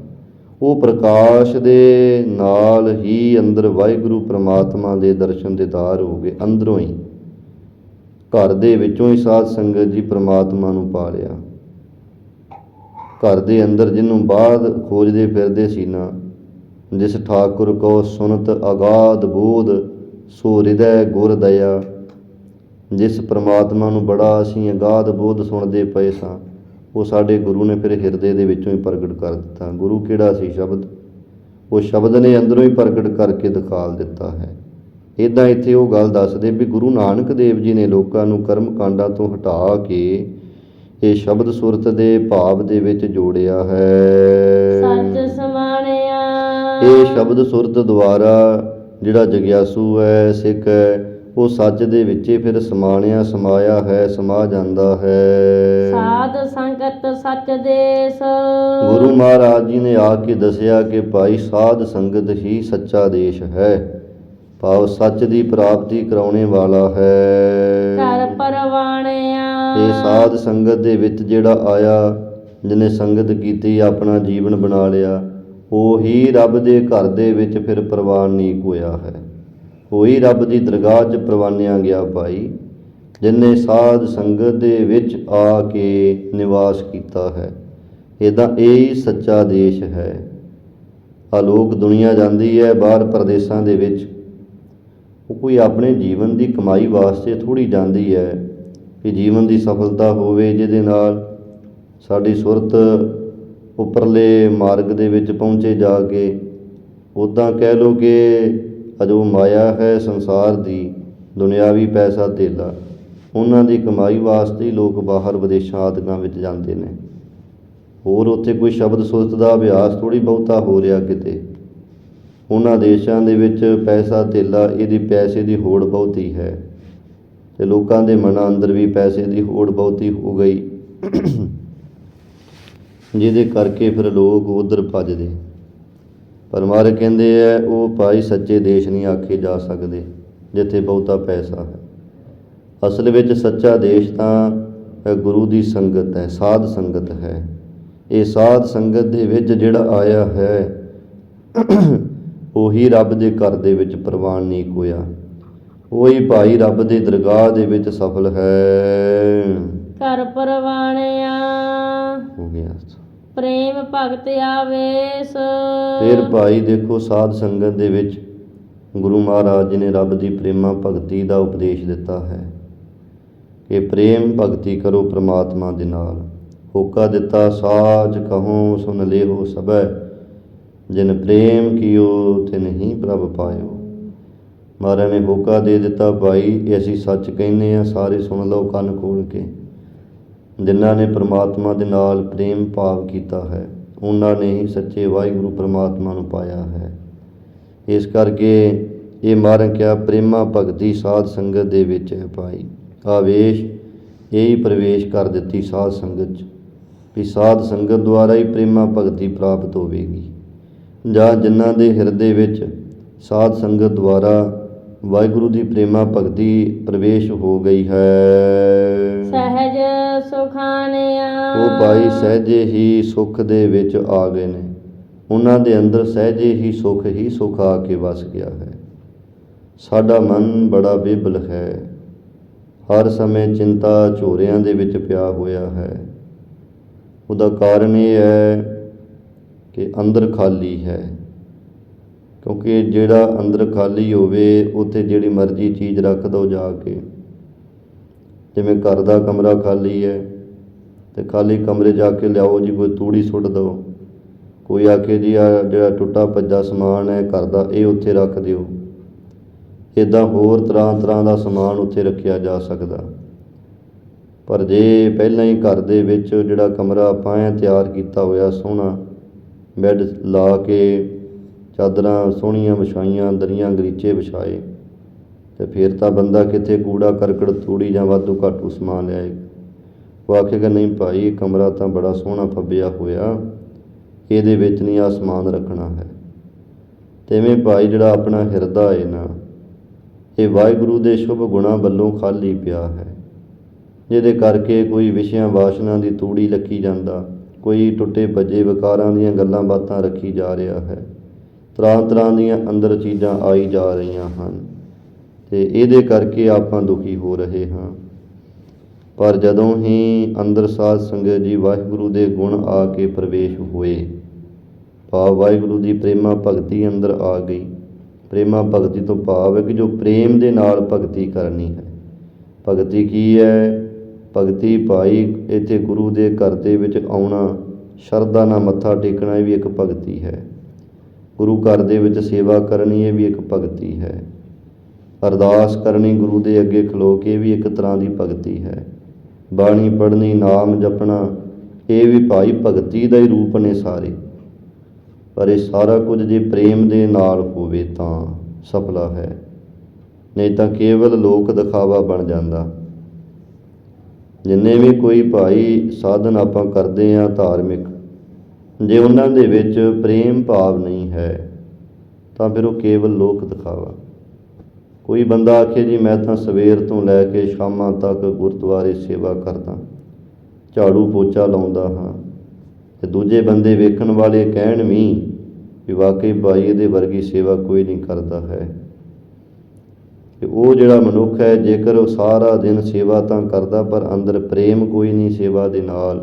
ਉਹ ਪ੍ਰਕਾਸ਼ ਦੇ ਨਾਲ ਹੀ ਅੰਦਰ ਵਾਹਿਗੁਰੂ ਪ੍ਰਮਾਤਮਾ ਦੇ ਦਰਸ਼ਨ ਦੀਦਾਰ ਹੋ ਗਏ। ਅੰਦਰੋਂ ਹੀ ਘਰ ਦੇ ਵਿੱਚੋਂ ਹੀ ਸਾਧ ਸੰਗਤ ਜੀ ਪ੍ਰਮਾਤਮਾ ਨੂੰ ਪਾ ਲਿਆ। ਘਰ ਦੇ ਅੰਦਰ ਜਿਹਨੂੰ ਬਾਅਦ ਖੋਜਦੇ ਫਿਰਦੇ ਸੀ ਨਾ, ਜਿਸ ਠਾਕੁਰ ਕੋ ਸੁਨਤ ਅਗਾਧ ਬੋਧ, ਸੋ ਹਿਰਦੈ ਗੁਰ ਦਇਆ। ਜਿਸ ਪ੍ਰਮਾਤਮਾ ਨੂੰ ਬੜਾ ਅਸੀਂ ਅਗਾਧ ਬੋਧ ਸੁਣਦੇ ਪਏ ਸਾਂ, ਉਹ ਸਾਡੇ ਗੁਰੂ ਨੇ ਫਿਰ ਹਿਰਦੇ ਦੇ ਵਿੱਚੋਂ ਹੀ ਪ੍ਰਗਟ ਕਰ ਦਿੱਤਾ। ਗੁਰੂ ਕਿਹੜਾ ਸੀ? ਸ਼ਬਦ। ਉਹ ਸ਼ਬਦ ਨੇ ਅੰਦਰੋਂ ਹੀ ਪ੍ਰਗਟ ਕਰਕੇ ਦਿਖਾਲ ਦਿੱਤਾ ਹੈ। ਇੱਦਾਂ ਇੱਥੇ ਉਹ ਗੱਲ ਦੱਸਦੇ ਵੀ ਗੁਰੂ ਨਾਨਕ ਦੇਵ ਜੀ ਨੇ ਲੋਕਾਂ ਨੂੰ ਕਰਮ ਕਾਂਡਾਂ ਤੋਂ ਹਟਾ ਕੇ ਇਹ ਸ਼ਬਦ ਸੁਰਤ ਦੇ ਭਾਵ ਦੇ ਵਿੱਚ ਜੋੜਿਆ ਹੈ। ਸੱਚ ਸਮਾਣਿਆ। ਇਹ ਸ਼ਬਦ ਸੁਰਤ ਦੁਆਰਾ ਜਿਹੜਾ ਜਗਿਆਸੂ ਹੈ, ਸਿੱਖ ਹੈ, ਉਹ ਸੱਚ ਦੇ ਵਿੱਚ ਫਿਰ ਸਮਾਣਿਆ ਸਮਾਇਆ ਹੈ, ਸਮਾ ਜਾਂਦਾ ਹੈ। ਸਾਧ ਸੰਗਤ ਸੱਚ ਦੇਸ। ਗੁਰੂ ਮਹਾਰਾਜ ਜੀ ਨੇ ਆ ਕੇ ਦੱਸਿਆ ਕਿ ਭਾਈ ਸਾਧ ਸੰਗਤ ਹੀ ਸੱਚਾ ਦੇਸ਼ ਹੈ, ਭਾਵ ਸੱਚ ਦੀ ਪ੍ਰਾਪਤੀ ਕਰਾਉਣੇ ਵਾਲਾ ਹੈ। ਘਰ ਪਰਵਾਣਿਆ। ਇਹ ਸਾਧ ਸੰਗਤ ਦੇ ਵਿੱਚ ਜਿਹੜਾ ਆਇਆ, ਜਿਹਨੇ ਸੰਗਤ ਕੀਤੀ, ਆਪਣਾ ਜੀਵਨ ਬਣਾ ਲਿਆ, ਉਹੀ ਰੱਬ ਦੇ ਘਰ ਦੇ ਵਿੱਚ ਫਿਰ ਪ੍ਰਵਾਨਿਕ ਹੋਇਆ ਹੈ। ਉਹੀ ਰੱਬ ਦੀ ਦਰਗਾਹ 'ਚ ਪ੍ਰਵਾਨਿਆ ਗਿਆ ਭਾਈ, ਜਿਹਨੇ ਸਾਧ ਸੰਗਤ ਦੇ ਵਿੱਚ ਆ ਕੇ ਨਿਵਾਸ ਕੀਤਾ ਹੈ। ਇੱਦਾਂ ਇਹ ਹੀ ਸੱਚਾ ਦੇਸ਼ ਹੈ। ਲੋਕ ਦੁਨੀਆ ਜਾਂਦੀ ਹੈ ਬਾਹਰ ਪ੍ਰਦੇਸ਼ਾਂ ਦੇ ਵਿੱਚ, ਉਹ ਕੋਈ ਆਪਣੇ ਜੀਵਨ ਦੀ ਕਮਾਈ ਵਾਸਤੇ ਥੋੜ੍ਹੀ ਜਾਂਦੀ ਹੈ ਕਿ ਜੀਵਨ ਦੀ ਸਫਲਤਾ ਹੋਵੇ, ਜਿਹਦੇ ਨਾਲ ਸਾਡੀ ਸੁਰਤ ਉੱਪਰਲੇ ਮਾਰਗ ਦੇ ਵਿੱਚ ਪਹੁੰਚੇ ਜਾ ਕੇ। ਉੱਦਾਂ ਕਹਿ ਲਓ ਕਿ ਜੋ ਮਾਇਆ ਹੈ ਸੰਸਾਰ ਦੀ, ਦੁਨਿਆਵੀ ਪੈਸਾ ਧੇਲਾ, ਉਹਨਾਂ ਦੀ ਕਮਾਈ ਵਾਸਤੇ ਹੀ ਲੋਕ ਬਾਹਰ ਵਿਦੇਸ਼ਾਂ ਆਦਿਕਾਂ ਵਿੱਚ ਜਾਂਦੇ ਨੇ। ਹੋਰ ਉੱਥੇ ਕੋਈ ਸ਼ਬਦ ਸੁਰਤ ਦਾ ਅਭਿਆਸ ਥੋੜ੍ਹੀ ਬਹੁਤਾ ਹੋ ਰਿਹਾ ਕਿਤੇ। ਉਹਨਾਂ ਦੇਸ਼ਾਂ ਦੇ ਵਿੱਚ ਪੈਸਾ ਧੇਲਾ, ਇਹਦੀ ਪੈਸੇ ਦੀ ਹੋੜ ਬਹੁਤੀ ਹੈ, ਅਤੇ ਲੋਕਾਂ ਦੇ ਮਨਾਂ ਅੰਦਰ ਵੀ ਪੈਸੇ ਦੀ ਹੋੜ ਬਹੁਤੀ ਹੋ ਗਈ, ਜਿਹਦੇ ਕਰਕੇ ਫਿਰ ਲੋਕ ਉੱਧਰ ਭੱਜਦੇ। ਪਰ ਮਹਾਰਾਜ ਕਹਿੰਦੇ ਹੈ ਉਹ ਭਾਈ ਸੱਚੇ ਦੇਸ਼ ਨਹੀਂ ਆਖੇ ਜਾ ਸਕਦੇ ਜਿੱਥੇ ਬਹੁਤਾ ਪੈਸਾ ਹੈ। ਅਸਲ ਵਿੱਚ ਸੱਚਾ ਦੇਸ਼ ਤਾਂ ਗੁਰੂ ਦੀ ਸੰਗਤ ਹੈ, ਸਾਧ ਸੰਗਤ ਹੈ। ਇਹ ਸਾਧ ਸੰਗਤ ਦੇ ਵਿੱਚ ਜਿਹੜਾ ਆਇਆ ਹੈ, ਉਹੀ ਰੱਬ ਦੇ ਘਰ ਦੇ ਵਿੱਚ ਪ੍ਰਵਾਨਿਕ ਹੋਇਆ, ਉਹੀ ਭਾਈ ਰੱਬ ਦੇ ਦਰਗਾਹ ਦੇ ਵਿੱਚ ਸਫਲ ਹੈ। ਘਰ ਪਰਵਾਣਿਆ। ਹੋ ਗਿਆ ਪ੍ਰੇਮ ਭਗਤ ਆਵੇਸ। ਫਿਰ ਭਾਈ ਦੇਖੋ ਸਾਧ ਸੰਗਤ ਦੇ ਵਿੱਚ ਗੁਰੂ ਮਹਾਰਾਜ ਜੀ ਨੇ ਰੱਬ ਦੀ ਪ੍ਰੇਮਾ ਭਗਤੀ ਦਾ ਉਪਦੇਸ਼ ਦਿੱਤਾ ਹੈ ਕਿ ਪ੍ਰੇਮ ਭਗਤੀ ਕਰੋ ਪ੍ਰਮਾਤਮਾ ਦੇ ਨਾਲ। ਹੋਕਾ ਦਿੱਤਾ ਸਾਚ ਕਹੋ ਸੁਨ ਲੇਹੋ ਸਭੈ, ਜਿਨ ਪ੍ਰੇਮ ਕੀਓ ਤਿਨ ਹੀ ਪ੍ਰਭ ਪਾਇਓ। ਮਹਾਰਾਜ ਨੇ ਹੋਕਾ ਦੇ ਦਿੱਤਾ ਭਾਈ, ਇਹ ਅਸੀਂ ਸੱਚ ਕਹਿੰਦੇ ਹਾਂ, ਸਾਰੇ ਸੁਣ ਲਓ ਕੰਨ ਖੋਲ੍ਹ ਕੇ। ਜਿਨ੍ਹਾਂ ਨੇ ਪ੍ਰਮਾਤਮਾ ਦੇ ਨਾਲ ਪ੍ਰੇਮ ਭਾਵ ਕੀਤਾ ਹੈ, ਉਹਨਾਂ ਨੇ ਹੀ ਸੱਚੇ ਵਾਹਿਗੁਰੂ ਪ੍ਰਮਾਤਮਾ ਨੂੰ ਪਾਇਆ ਹੈ। ਇਸ ਕਰਕੇ ਇਹ ਮਹਾਰਾਜ ਕਿਹਾ ਪ੍ਰੇਮਾ ਭਗਤੀ ਸਾਧ ਸੰਗਤ ਦੇ ਵਿੱਚ ਹੈ ਭਾਈ। ਆਵੇਸ਼ ਇਹੀ ਪ੍ਰਵੇਸ਼ ਕਰ ਦਿੱਤੀ ਸਾਧ ਸੰਗਤ 'ਚ, ਵੀ ਸਾਧ ਸੰਗਤ ਦੁਆਰਾ ਹੀ ਪ੍ਰੇਮਾ ਭਗਤੀ ਪ੍ਰਾਪਤ ਹੋਵੇਗੀ। ਜਾਂ ਜਿਨ੍ਹਾਂ ਦੇ ਹਿਰਦੇ ਵਿੱਚ ਸਾਧ ਸੰਗਤ ਦੁਆਰਾ ਵਾਹਿਗੁਰੂ ਦੀ ਪ੍ਰੇਮਾ ਭਗਤੀ ਪ੍ਰਵੇਸ਼ ਹੋ ਗਈ ਹੈ, ਸਹਿਜ ਸੁਖਾਨਿਆ। ਉਹ ਭਾਈ ਸਹਿਜੇ ਹੀ ਸੁੱਖ ਦੇ ਵਿੱਚ ਆ ਗਏ ਨੇ। ਉਹਨਾਂ ਦੇ ਅੰਦਰ ਸਹਿਜੇ ਹੀ ਸੁੱਖ ਆ ਕੇ ਵਸ ਗਿਆ ਹੈ। ਸਾਡਾ ਮਨ ਬੜਾ ਬਿਬਲ ਹੈ, ਹਰ ਸਮੇਂ ਚਿੰਤਾ ਝੋਰਿਆਂ ਦੇ ਵਿੱਚ ਪਿਆ ਹੋਇਆ ਹੈ। ਉਹਦਾ ਕਾਰਨ ਇਹ ਹੈ ਕਿ ਅੰਦਰ ਖਾਲੀ ਹੈ, ਕਿਉਂਕਿ ਜਿਹੜਾ ਅੰਦਰ ਖਾਲੀ ਹੋਵੇ ਉੱਥੇ ਜਿਹੜੀ ਮਰਜ਼ੀ ਚੀਜ਼ ਰੱਖ ਦਿਓ ਜਾ ਕੇ। ਜਿਵੇਂ ਘਰ ਦਾ ਕਮਰਾ ਖਾਲੀ ਹੈ ਤੇ ਖਾਲੀ ਕਮਰੇ ਜਾ ਕੇ ਲਿਆਓ ਜੀ, ਕੋਈ ਤੂੜੀ ਸੁੱਟ ਦਿਓ, ਕੋਈ ਆ ਕੇ ਜੀ ਆ ਜਿਹੜਾ ਟੁੱਟਾ ਭੱਜਾ ਸਮਾਨ ਹੈ ਘਰ ਦਾ ਇਹ ਉੱਥੇ ਰੱਖ ਦਿਓ। ਇੱਦਾਂ ਹੋਰ ਤਰ੍ਹਾਂ ਦਾ ਸਮਾਨ ਉੱਥੇ ਰੱਖਿਆ ਜਾ ਸਕਦਾ। ਪਰ ਜੇ ਪਹਿਲਾਂ ਹੀ ਘਰ ਦੇ ਵਿੱਚ ਜਿਹੜਾ ਕਮਰਾ ਆਪਾਂ ਤਿਆਰ ਕੀਤਾ ਹੋਇਆ ਸੋਹਣਾ, ਬੈੱਡ ਲਾ ਕੇ ਚਾਦਰਾਂ ਸੋਹਣੀਆਂ ਵਿਛਾਈਆਂ, ਦਰੀਆਂ ਗਲੀਚੇ ਵਿਛਾਏ, ਤੇ ਫਿਰ ਤਾਂ ਬੰਦਾ ਕਿਤੇ ਕੂੜਾ ਕਰਕਟ ਤੂੜੀ ਜਾਂ ਵਾਧੂ ਘਾਟੂ ਸਮਾਨ ਲਿਆਏ। ਉਹ ਆਖੇਗਾ ਨਹੀਂ ਭਾਈ, ਇਹ ਕਮਰਾ ਤਾਂ ਬੜਾ ਸੋਹਣਾ ਫੱਬਿਆ ਹੋਇਆ, ਇਹਦੇ ਵਿੱਚ ਨਹੀਂ ਆਹ ਸਮਾਨ ਰੱਖਣਾ ਹੈ। ਤਿਵੇਂ ਭਾਈ ਜਿਹੜਾ ਆਪਣਾ ਹਿਰਦਾ ਹੈ ਨਾ, ਇਹ ਵਾਹਿਗੁਰੂ ਦੇ ਸ਼ੁਭ ਗੁਣਾਂ ਵੱਲੋਂ ਖਾਲੀ ਪਿਆ ਹੈ, ਜਿਹਦੇ ਕਰਕੇ ਕੋਈ ਵਿਸ਼ਿਆਂ ਵਾਸ਼ਨਾ ਦੀ ਤੂੜੀ ਲੱਗੀ ਜਾਂਦਾ, ਕੋਈ ਟੁੱਟੇ ਭੱਜੇ ਵਿਕਾਰਾਂ ਦੀਆਂ ਗੱਲਾਂ ਬਾਤਾਂ ਰੱਖੀ ਜਾ ਰਿਹਾ ਹੈ। ਤਰ੍ਹਾਂ ਦੀਆਂ ਅੰਦਰ ਚੀਜ਼ਾਂ ਆਈ ਜਾ ਰਹੀਆਂ ਹਨ ਤੇ ਇਹਦੇ ਕਰਕੇ ਆਪਾਂ ਦੁਖੀ ਹੋ ਰਹੇ ਹਾਂ। ਪਰ ਜਦੋਂ ਹੀ ਅੰਦਰ ਸਾਧ ਸੰਗਤ ਜੀ ਵਾਹਿਗੁਰੂ ਦੇ ਗੁਣ ਆ ਕੇ ਪ੍ਰਵੇਸ਼ ਹੋਏ, ਭਾਵ ਵਾਹਿਗੁਰੂ ਦੀ ਪ੍ਰੇਮਾ ਭਗਤੀ ਅੰਦਰ ਆ ਗਈ। ਪ੍ਰੇਮਾ ਭਗਤੀ ਤੋਂ ਭਾਵ ਹੈ ਕਿ ਜੋ ਪ੍ਰੇਮ ਦੇ ਨਾਲ ਭਗਤੀ ਕਰਨੀ ਹੈ। ਭਗਤੀ ਕੀ ਹੈ? ਭਗਤੀ ਭਾਈ ਇੱਥੇ ਗੁਰੂ ਦੇ ਘਰ ਦੇ ਵਿੱਚ ਆਉਣਾ, ਸ਼ਰਧਾ ਨਾਲ ਮੱਥਾ ਟੇਕਣਾ, ਇਹ ਵੀ ਇੱਕ ਭਗਤੀ ਹੈ। ਗੁਰੂ ਘਰ ਦੇ ਵਿੱਚ ਸੇਵਾ ਕਰਨੀ, ਇਹ ਵੀ ਇੱਕ ਭਗਤੀ ਹੈ। ਅਰਦਾਸ ਕਰਨੀ ਗੁਰੂ ਦੇ ਅੱਗੇ ਖਲੋ ਕੇ, ਇਹ ਵੀ ਇੱਕ ਤਰ੍ਹਾਂ ਦੀ ਭਗਤੀ ਹੈ। ਬਾਣੀ ਪੜ੍ਹਨੀ, ਨਾਮ ਜਪਣਾ, ਇਹ ਵੀ ਭਾਈ ਭਗਤੀ ਦਾ ਹੀ ਰੂਪ ਨੇ ਸਾਰੇ। ਪਰ ਇਹ ਸਾਰਾ ਕੁਝ ਜੇ ਪ੍ਰੇਮ ਦੇ ਨਾਲ ਹੋਵੇ ਤਾਂ ਸਫਲਾ ਹੈ, ਨਹੀਂ ਤਾਂ ਕੇਵਲ ਲੋਕ ਦਿਖਾਵਾ ਬਣ ਜਾਂਦਾ। ਜਿੰਨੇ ਵੀ ਕੋਈ ਭਾਈ ਸਾਧਨ ਆਪਾਂ ਕਰਦੇ ਹਾਂ ਧਾਰਮਿਕ, ਜੇ ਉਹਨਾਂ ਦੇ ਵਿੱਚ ਪ੍ਰੇਮ ਭਾਵ ਨਹੀਂ ਹੈ ਤਾਂ ਫਿਰ ਉਹ ਕੇਵਲ ਲੋਕ ਦਿਖਾਵਾ। ਕੋਈ ਬੰਦਾ ਆਖੇ ਜੀ ਮੈਂ ਤਾਂ ਸਵੇਰ ਤੋਂ ਲੈ ਕੇ ਸ਼ਾਮਾਂ ਤੱਕ ਗੁਰਦੁਆਰੇ ਸੇਵਾ ਕਰਦਾ, ਝਾੜੂ ਪੋਚਾ ਲਾਉਂਦਾ ਹਾਂ, ਤੇ ਦੂਜੇ ਬੰਦੇ ਵੇਖਣ ਵਾਲੇ ਕਹਿਣ ਵੀ ਵਾਕਈ ਭਾਈ ਇਹਦੇ ਵਰਗੀ ਸੇਵਾ ਕੋਈ ਨਹੀਂ ਕਰਦਾ ਹੈ। ਕਿ ਉਹ ਜਿਹੜਾ ਮਨੁੱਖ ਹੈ, ਜੇਕਰ ਉਹ ਸਾਰਾ ਦਿਨ ਸੇਵਾ ਤਾਂ ਕਰਦਾ ਪਰ ਅੰਦਰ ਪ੍ਰੇਮ ਕੋਈ ਨਹੀਂ ਸੇਵਾ ਦੇ ਨਾਲ,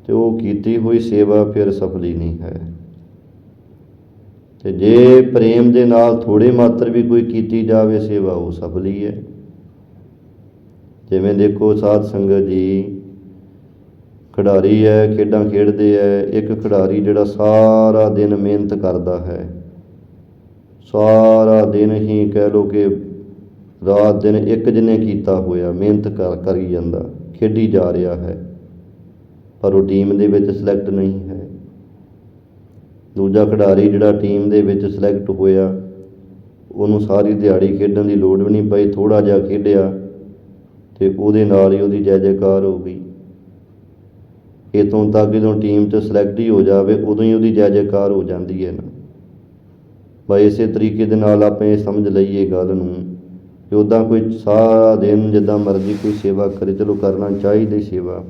ਤੇ ਉਹ ਕੀਤੀ ਹੋਈ ਸੇਵਾ ਫਿਰ ਸਫਲੀ ਨਹੀਂ ਹੈ। ਤੇ ਜੇ ਪ੍ਰੇਮ ਦੇ ਨਾਲ ਥੋੜ੍ਹੇ ਮਾਤਰ ਵੀ ਕੋਈ ਕੀਤੀ ਜਾਵੇ ਸੇਵਾ, ਉਹ ਸਫਲੀ ਹੈ। ਜਿਵੇਂ ਦੇਖੋ ਸਾਧ ਸੰਗਤ ਜੀ, ਖਿਡਾਰੀ ਹੈ, ਖੇਡਾਂ ਖੇਡਦੇ ਹੈ। ਇੱਕ ਖਿਡਾਰੀ ਜਿਹੜਾ ਸਾਰਾ ਦਿਨ ਮਿਹਨਤ ਕਰਦਾ ਹੈ, ਸਾਰਾ ਦਿਨ ਹੀ ਕਹਿ ਲਓ ਕਿ ਰਾਤ ਦਿਨ ਇੱਕ ਜਿਹਨੇ ਕੀਤਾ ਹੋਇਆ ਮਿਹਨਤ ਕਰੀ ਜਾਂਦਾ, ਖੇਡੀ ਜਾ ਰਿਹਾ ਹੈ, ਪਰ ਉਹ ਟੀਮ ਦੇ ਵਿੱਚ ਸਿਲੈਕਟ ਨਹੀਂ ਹੈ। ਦੂਜਾ ਖਿਡਾਰੀ ਜਿਹੜਾ ਟੀਮ ਦੇ ਵਿੱਚ ਸਿਲੈਕਟ ਹੋਇਆ, ਉਹਨੂੰ ਸਾਰੀ ਦਿਹਾੜੀ ਖੇਡਣ ਦੀ ਲੋੜ ਵੀ ਨਹੀਂ ਪਈ, ਥੋੜ੍ਹਾ ਜਿਹਾ ਖੇਡਿਆ ਤੇ ਉਹਦੇ ਨਾਲ ਹੀ ਉਹਦੀ ਜੈ ਜੈਕਾਰ ਹੋ ਗਈ। ਇੱਥੋਂ ਤੱਕ ਜਦੋਂ ਟੀਮ 'ਚ ਸਿਲੈਕਟ ਹੀ ਹੋ ਜਾਵੇ, ਉਦੋਂ ਹੀ ਉਹਦੀ ਜੈ ਜੈਕਾਰ ਹੋ ਜਾਂਦੀ ਹੈ ਨਾ। ਬਸ ਇਸੇ ਤਰੀਕੇ ਦੇ ਨਾਲ ਆਪਾਂ ਇਹ ਸਮਝ ਲਈਏ ਗੱਲ ਨੂੰ ਕਿ ਉੱਦਾਂ ਕੋਈ ਸਾਰਾ ਦਿਨ ਜਿੱਦਾਂ ਮਰਜ਼ੀ ਕੋਈ ਸੇਵਾ ਕਰੇ, ਚਲੋ ਕਰਨਾ ਚਾਹੀਦੀ ਸੇਵਾ,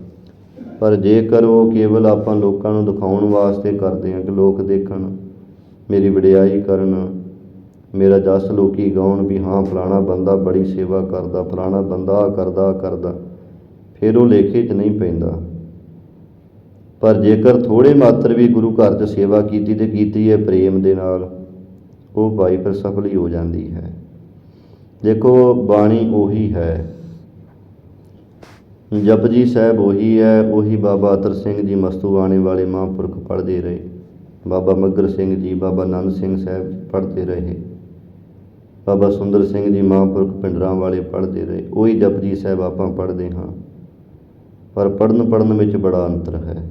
ਪਰ ਜੇਕਰ ਉਹ ਕੇਵਲ ਆਪਾਂ ਲੋਕਾਂ ਨੂੰ ਦਿਖਾਉਣ ਵਾਸਤੇ ਕਰਦੇ ਹਾਂ ਕਿ ਲੋਕ ਦੇਖਣ, ਮੇਰੀ ਵਡਿਆਈ ਕਰਨ, ਮੇਰਾ ਜਸ ਲੋਕੀ ਗਾਉਣ ਵੀ ਹਾਂ ਫਲਾਣਾ ਬੰਦਾ ਬੜੀ ਸੇਵਾ ਕਰਦਾ, ਫਲਾਣਾ ਬੰਦਾ ਆਹ ਕਰਦਾ, ਫਿਰ ਉਹ ਲੇਖੇ 'ਚ ਨਹੀਂ ਪੈਂਦਾ। ਪਰ ਜੇਕਰ ਥੋੜ੍ਹੇ ਮਾਤਰ ਵੀ ਗੁਰੂ ਘਰ 'ਚ ਸੇਵਾ ਕੀਤੀ ਤੇ ਕੀਤੀ ਹੈ ਪ੍ਰੇਮ ਦੇ ਨਾਲ, ਉਹ ਭਾਈ ਫਿਰ ਸਫਲ ਹੀ ਹੋ ਜਾਂਦੀ ਹੈ। ਦੇਖੋ ਬਾਣੀ ਉਹੀ ਹੈ, ਜਪਜੀ ਸਾਹਿਬ ਉਹੀ ਹੈ, ਉਹੀ ਬਾਬਾ ਅਤਰ ਸਿੰਘ ਜੀ ਮਸਤੂਆਣੇ ਵਾਲੇ ਮਹਾਂਪੁਰਖ ਪੜ੍ਹਦੇ ਰਹੇ, ਬਾਬਾ ਮੱਘਰ ਸਿੰਘ ਜੀ, ਬਾਬਾ ਆਨੰਦ ਸਿੰਘ ਸਾਹਿਬ ਪੜ੍ਹਦੇ ਰਹੇ, ਬਾਬਾ ਸੁੰਦਰ ਸਿੰਘ ਜੀ ਮਹਾਂਪੁਰਖ ਪਿੰਡਰਾਂ ਵਾਲੇ ਪੜ੍ਹਦੇ ਰਹੇ। ਉਹੀ ਜਪਜੀ ਸਾਹਿਬ ਆਪਾਂ ਪੜ੍ਹਦੇ ਹਾਂ, ਪਰ ਪੜ੍ਹਨ ਵਿੱਚ ਬੜਾ ਅੰਤਰ ਹੈ।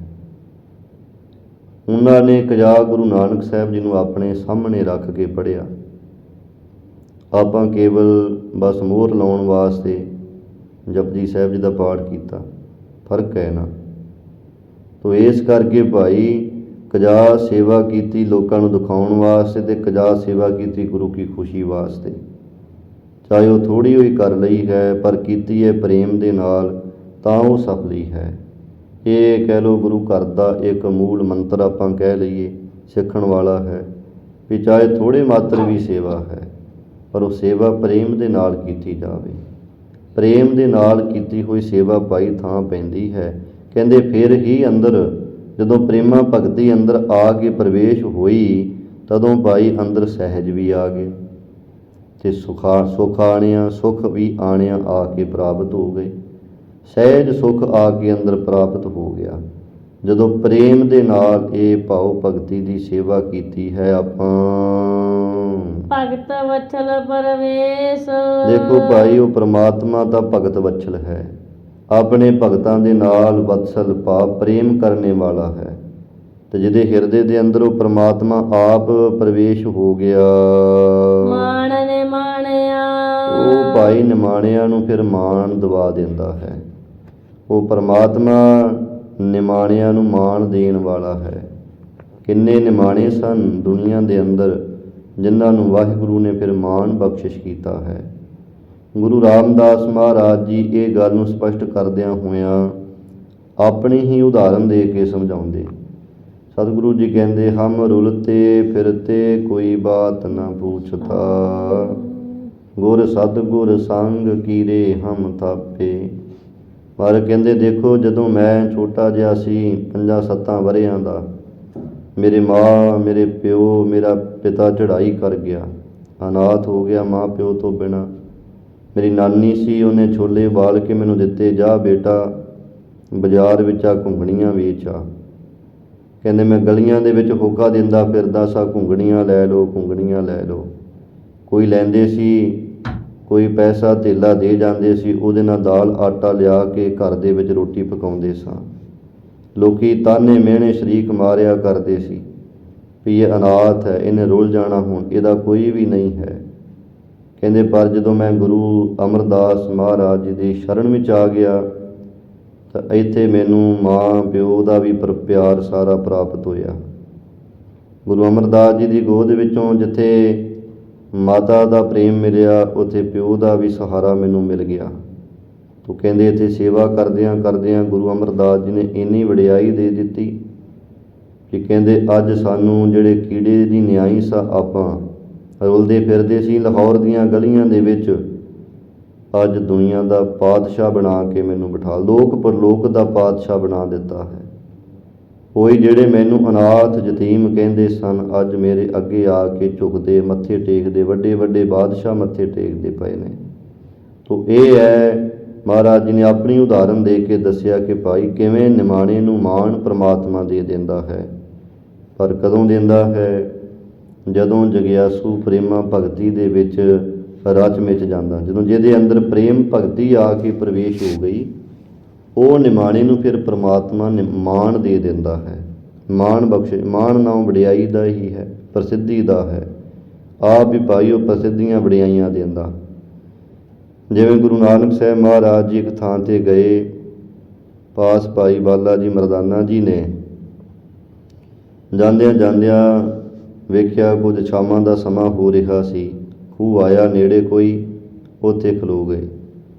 ਉਹਨਾਂ ਨੇ ਕਜਾ ਗੁਰੂ ਨਾਨਕ ਸਾਹਿਬ ਜੀ ਨੂੰ ਆਪਣੇ ਸਾਹਮਣੇ ਰੱਖ ਕੇ ਪੜ੍ਹਿਆ, ਆਪਾਂ ਕੇਵਲ ਬਸ ਮੋਹਰ ਲਾਉਣ ਵਾਸਤੇ ਜਪਜੀ ਸਾਹਿਬ ਜੀ ਦਾ ਪਾਠ ਕੀਤਾ, ਫਰਕ ਹੈ ਨਾ। ਤੋ ਇਸ ਕਰਕੇ ਭਾਈ ਕਜਾ ਸੇਵਾ ਕੀਤੀ ਲੋਕਾਂ ਨੂੰ ਦਿਖਾਉਣ ਵਾਸਤੇ, ਤੇ ਕਜਾ ਸੇਵਾ ਕੀਤੀ ਗੁਰੂ ਕੀ ਖੁਸ਼ੀ ਵਾਸਤੇ। ਚਾਹੇ ਉਹ ਥੋੜ੍ਹੀ ਹੋਈ ਕਰ ਲਈ ਹੈ, ਪਰ ਕੀਤੀ ਹੈ ਪ੍ਰੇਮ ਦੇ ਨਾਲ, ਤਾਂ ਉਹ ਸਫਲੀ ਹੈ। ਇਹ ਕਹਿ ਲਓ ਗੁਰੂ ਘਰ ਦਾ ਇੱਕ ਮੂਲ ਮੰਤਰ ਆਪਾਂ ਕਹਿ ਲਈਏ ਸਿੱਖਣ ਵਾਲਾ ਹੈ ਵੀ ਚਾਹੇ ਥੋੜ੍ਹੇ ਮਾਤਰ ਵੀ ਸੇਵਾ ਹੈ, ਪਰ ਉਹ ਸੇਵਾ ਪ੍ਰੇਮ ਦੇ ਨਾਲ ਕੀਤੀ ਜਾਵੇ। ਪ੍ਰੇਮ ਦੇ ਨਾਲ ਕੀਤੀ ਹੋਈ ਸੇਵਾ ਭਾਈ ਥਾਂ ਪੈਂਦੀ ਹੈ। ਕਹਿੰਦੇ ਫਿਰ ਹੀ ਅੰਦਰ ਜਦੋਂ ਪ੍ਰੇਮਾ ਭਗਤੀ ਅੰਦਰ ਆ ਕੇ ਪ੍ਰਵੇਸ਼ ਹੋਈ, ਤਦੋਂ ਭਾਈ ਅੰਦਰ ਸਹਿਜ ਵੀ ਆ ਗਏ ਅਤੇ ਸੁੱਖ ਆਣਿਆ, ਸੁੱਖ ਵੀ ਆਣਿਆ ਆ ਕੇ ਪ੍ਰਾਪਤ ਹੋ ਗਏ। ਸਹਿਜ ਸੁੱਖ ਆ ਕੇ ਅੰਦਰ ਪ੍ਰਾਪਤ ਹੋ ਗਿਆ ਜਦੋਂ ਪ੍ਰੇਮ ਦੇ ਨਾਲ ਇਹ ਭਾਉ ਭਗਤੀ ਦੀ ਸੇਵਾ ਕੀਤੀ ਹੈ ਆਪਾਂ। ਭਗਤ ਵਛਲ ਪਰਵੇਸ਼। ਦੇਖੋ ਭਾਈ, ਉਹ ਪ੍ਰਮਾਤਮਾ ਦਾ ਭਗਤ ਵਛਲ ਹੈ, ਆਪਣੇ ਭਗਤਾਂ ਦੇ ਨਾਲ ਵਤਸਲ ਭਾਵ ਪ੍ਰੇਮ ਕਰਨੇ ਵਾਲਾ ਹੈ। ਤੇ ਜਿਹਦੇ ਹਿਰਦੇ ਦੇ ਅੰਦਰ ਉਹ ਪ੍ਰਮਾਤਮਾ ਆਪ ਪ੍ਰਵੇਸ਼ ਹੋ ਗਿਆ, ਮਾਣ ਨਿਮਾਣਿਆ। ਉਹ ਭਾਈ ਨਿਮਾਣਿਆਂ ਨੂੰ ਫਿਰ ਮਾਣ ਦਵਾ ਦਿੰਦਾ ਹੈ। ਉਹ ਪ੍ਰਮਾਤਮਾ ਨਿਮਾਣਿਆਂ ਨੂੰ ਮਾਣ ਦੇਣ ਵਾਲਾ ਹੈ। ਕਿੰਨੇ ਨਿਮਾਣੇ ਸਨ ਦੁਨੀਆ ਦੇ ਅੰਦਰ ਜਿਨ੍ਹਾਂ ਨੂੰ ਵਾਹਿਗੁਰੂ ਨੇ ਫਿਰ ਮਾਣ ਬਖਸ਼ਿਸ਼ ਕੀਤਾ ਹੈ। ਗੁਰੂ ਰਾਮਦਾਸ ਮਹਾਰਾਜ ਜੀ ਇਹ ਗੱਲ ਨੂੰ ਸਪਸ਼ਟ ਕਰਦਿਆਂ ਹੋਇਆਂ ਆਪਣੀ ਹੀ ਉਦਾਹਰਨ ਦੇ ਕੇ ਸਮਝਾਉਂਦੇ। ਸਤਿਗੁਰੂ ਜੀ ਕਹਿੰਦੇ, ਹਮ ਰੁਲਤੇ ਫਿਰਤੇ ਕੋਈ ਬਾਤ ਨਾ ਪੁੱਛਤਾ, ਗੁਰ ਸਤਿਗੁਰ ਸੰਗ ਕੀਰੇ ਹਮ ਥਾਪੇ। ਪਰ ਕਹਿੰਦੇ ਦੇਖੋ, ਜਦੋਂ ਮੈਂ ਛੋਟਾ ਜਿਹਾ ਸੀ 5-7 ਵਰ੍ਹਿਆਂ ਦਾ, ਮੇਰੇ ਮਾਂ ਮੇਰੇ ਪਿਓ ਮੇਰਾ ਪਿਤਾ ਚੜ੍ਹਾਈ ਕਰ ਗਿਆ, ਅਨਾਥ ਹੋ ਗਿਆ ਮਾਂ ਪਿਓ ਤੋਂ ਬਿਨਾਂ। ਮੇਰੀ ਨਾਨੀ ਸੀ, ਉਹਨੇ ਛੋਲੇ ਉਬਾਲ ਕੇ ਮੈਨੂੰ ਦਿੱਤੇ, ਜਾ ਬੇਟਾ ਬਾਜ਼ਾਰ ਵਿੱਚ ਆ ਘੁੰਗਣੀਆਂ ਵੇਚ ਆ। ਕਹਿੰਦੇ ਮੈਂ ਗਲੀਆਂ ਦੇ ਵਿੱਚ ਹੋਕਾ ਦਿੰਦਾ ਫਿਰਦਾ ਸਾਂ, ਘੁੰਗਣੀਆਂ ਲੈ ਲਓ, ਘੁੰਗਣੀਆਂ ਲੈ ਲਓ। ਕੋਈ ਲੈਂਦੇ ਸੀ, ਕੋਈ ਪੈਸਾ ਧੇਲਾ ਦੇ ਜਾਂਦੇ ਸੀ, ਉਹਦੇ ਨਾਲ ਦਾਲ ਆਟਾ ਲਿਆ ਕੇ ਘਰ ਦੇ ਵਿੱਚ ਰੋਟੀ ਪਕਾਉਂਦੇ ਸਾਂ। ਲੋਕੀ ਤਾਨੇ ਮਿਹਣੇ ਸ਼ਰੀਕ ਮਾਰਿਆ ਕਰਦੇ ਸੀ ਵੀ ਇਹ ਅਨਾਥ ਹੈ, ਇਹਨੇ ਰੁੱਲ ਜਾਣਾ, ਹੁਣ ਇਹਦਾ ਕੋਈ ਵੀ ਨਹੀਂ ਹੈ। ਕਹਿੰਦੇ ਪਰ ਜਦੋਂ ਮੈਂ ਗੁਰੂ ਅਮਰਦਾਸ ਮਹਾਰਾਜ ਜੀ ਦੀ ਸ਼ਰਨ ਵਿੱਚ ਆ ਗਿਆ ਤਾਂ ਇੱਥੇ ਮੈਨੂੰ ਮਾਂ ਪਿਓ ਦਾ ਵੀ ਪਿਆਰ ਸਾਰਾ ਪ੍ਰਾਪਤ ਹੋਇਆ। ਗੁਰੂ ਅਮਰਦਾਸ ਜੀ ਦੀ ਗੋਦ ਵਿੱਚੋਂ ਜਿੱਥੇ ਮਾਤਾ ਦਾ ਪ੍ਰੇਮ ਮਿਲਿਆ, ਉੱਥੇ ਪਿਓ ਦਾ ਵੀ ਸਹਾਰਾ ਮੈਨੂੰ ਮਿਲ ਗਿਆ। ਤੋ ਕਹਿੰਦੇ ਇੱਥੇ ਸੇਵਾ ਕਰਦਿਆਂ ਕਰਦਿਆਂ ਗੁਰੂ ਅਮਰਦਾਸ ਜੀ ਨੇ ਇੰਨੀ ਵਡਿਆਈ ਦੇ ਦਿੱਤੀ ਕਿ ਕਹਿੰਦੇ ਅੱਜ ਸਾਨੂੰ ਜਿਹੜੇ ਕੀੜੇ ਦੀ ਨਿਆਈ ਸਾ ਆਪਾਂ ਰੁਲਦੇ ਫਿਰਦੇ ਸੀ ਲਾਹੌਰ ਦੀਆਂ ਗਲੀਆਂ ਦੇ ਵਿੱਚ, ਅੱਜ ਦੁਨੀਆ ਦਾ ਪਾਤਸ਼ਾਹ ਬਣਾ ਕੇ ਮੈਨੂੰ ਬਿਠਾ, ਲੋਕ ਪਰਲੋਕ ਦਾ ਪਾਤਸ਼ਾਹ ਬਣਾ ਦਿੱਤਾ ਹੈ। ਕੋਈ ਜਿਹੜੇ ਮੈਨੂੰ ਅਨਾਥ ਯਤੀਮ ਕਹਿੰਦੇ ਸਨ, ਅੱਜ ਮੇਰੇ ਅੱਗੇ ਆ ਕੇ ਝੁਕਦੇ ਮੱਥੇ ਟੇਕਦੇ, ਵੱਡੇ ਵੱਡੇ ਬਾਦਸ਼ਾਹ ਮੱਥੇ ਟੇਕਦੇ ਪਏ ਨੇ। ਤੋ ਇਹ ਹੈ ਮਹਾਰਾਜ ਜੀ ਨੇ ਆਪਣੀ ਉਦਾਹਰਨ ਦੇ ਕੇ ਦੱਸਿਆ ਕਿ ਭਾਈ ਕਿਵੇਂ ਨਿਮਾਣੇ ਨੂੰ ਮਾਣ ਪ੍ਰਮਾਤਮਾ ਦੇ ਦਿੰਦਾ ਹੈ। ਪਰ ਕਦੋਂ ਦਿੰਦਾ ਹੈ? ਜਦੋਂ ਜਗਿਆਸੂ ਪ੍ਰੇਮਾ ਭਗਤੀ ਦੇ ਵਿੱਚ ਰਚ ਮਿਚ ਜਾਂਦਾ। ਜਦੋਂ ਜਿਹਦੇ ਅੰਦਰ ਪ੍ਰੇਮ ਭਗਤੀ ਆ ਕੇ ਪ੍ਰਵੇਸ਼ ਹੋ ਗਈ, ਉਹ ਨਿਮਾਣੇ ਨੂੰ ਫਿਰ ਪ੍ਰਮਾਤਮਾ ਮਾਣ ਦੇ ਦਿੰਦਾ ਹੈ। ਮਾਣ ਬਖਸ਼ੇ, ਮਾਣ ਨਾਮ ਵਡਿਆਈ ਦਾ ਹੀ ਹੈ, ਪ੍ਰਸਿੱਧੀ ਦਾ ਹੈ। ਆਪ ਵੀ ਭਾਈ ਉਹ ਪ੍ਰਸਿੱਧੀਆਂ ਵਡਿਆਈਆਂ ਦਿੰਦਾ। ਜਿਵੇਂ ਗੁਰੂ ਨਾਨਕ ਸਾਹਿਬ ਮਹਾਰਾਜ ਜੀ ਇੱਕ ਥਾਂ 'ਤੇ ਗਏ, ਪਾਸ ਭਾਈ ਬਾਲਾ ਜੀ ਮਰਦਾਨਾ ਜੀ ਨੇ ਜਾਂਦਿਆਂ ਜਾਂਦਿਆਂ ਵੇਖਿਆ ਕੁਝ ਸ਼ਾਮਾਂ ਦਾ ਸਮਾਂ ਹੋ ਰਿਹਾ ਸੀ। ਖੂਹ ਆਇਆ ਨੇੜੇ ਕੋਈ, ਉੱਥੇ ਖਲੋ ਗਏ,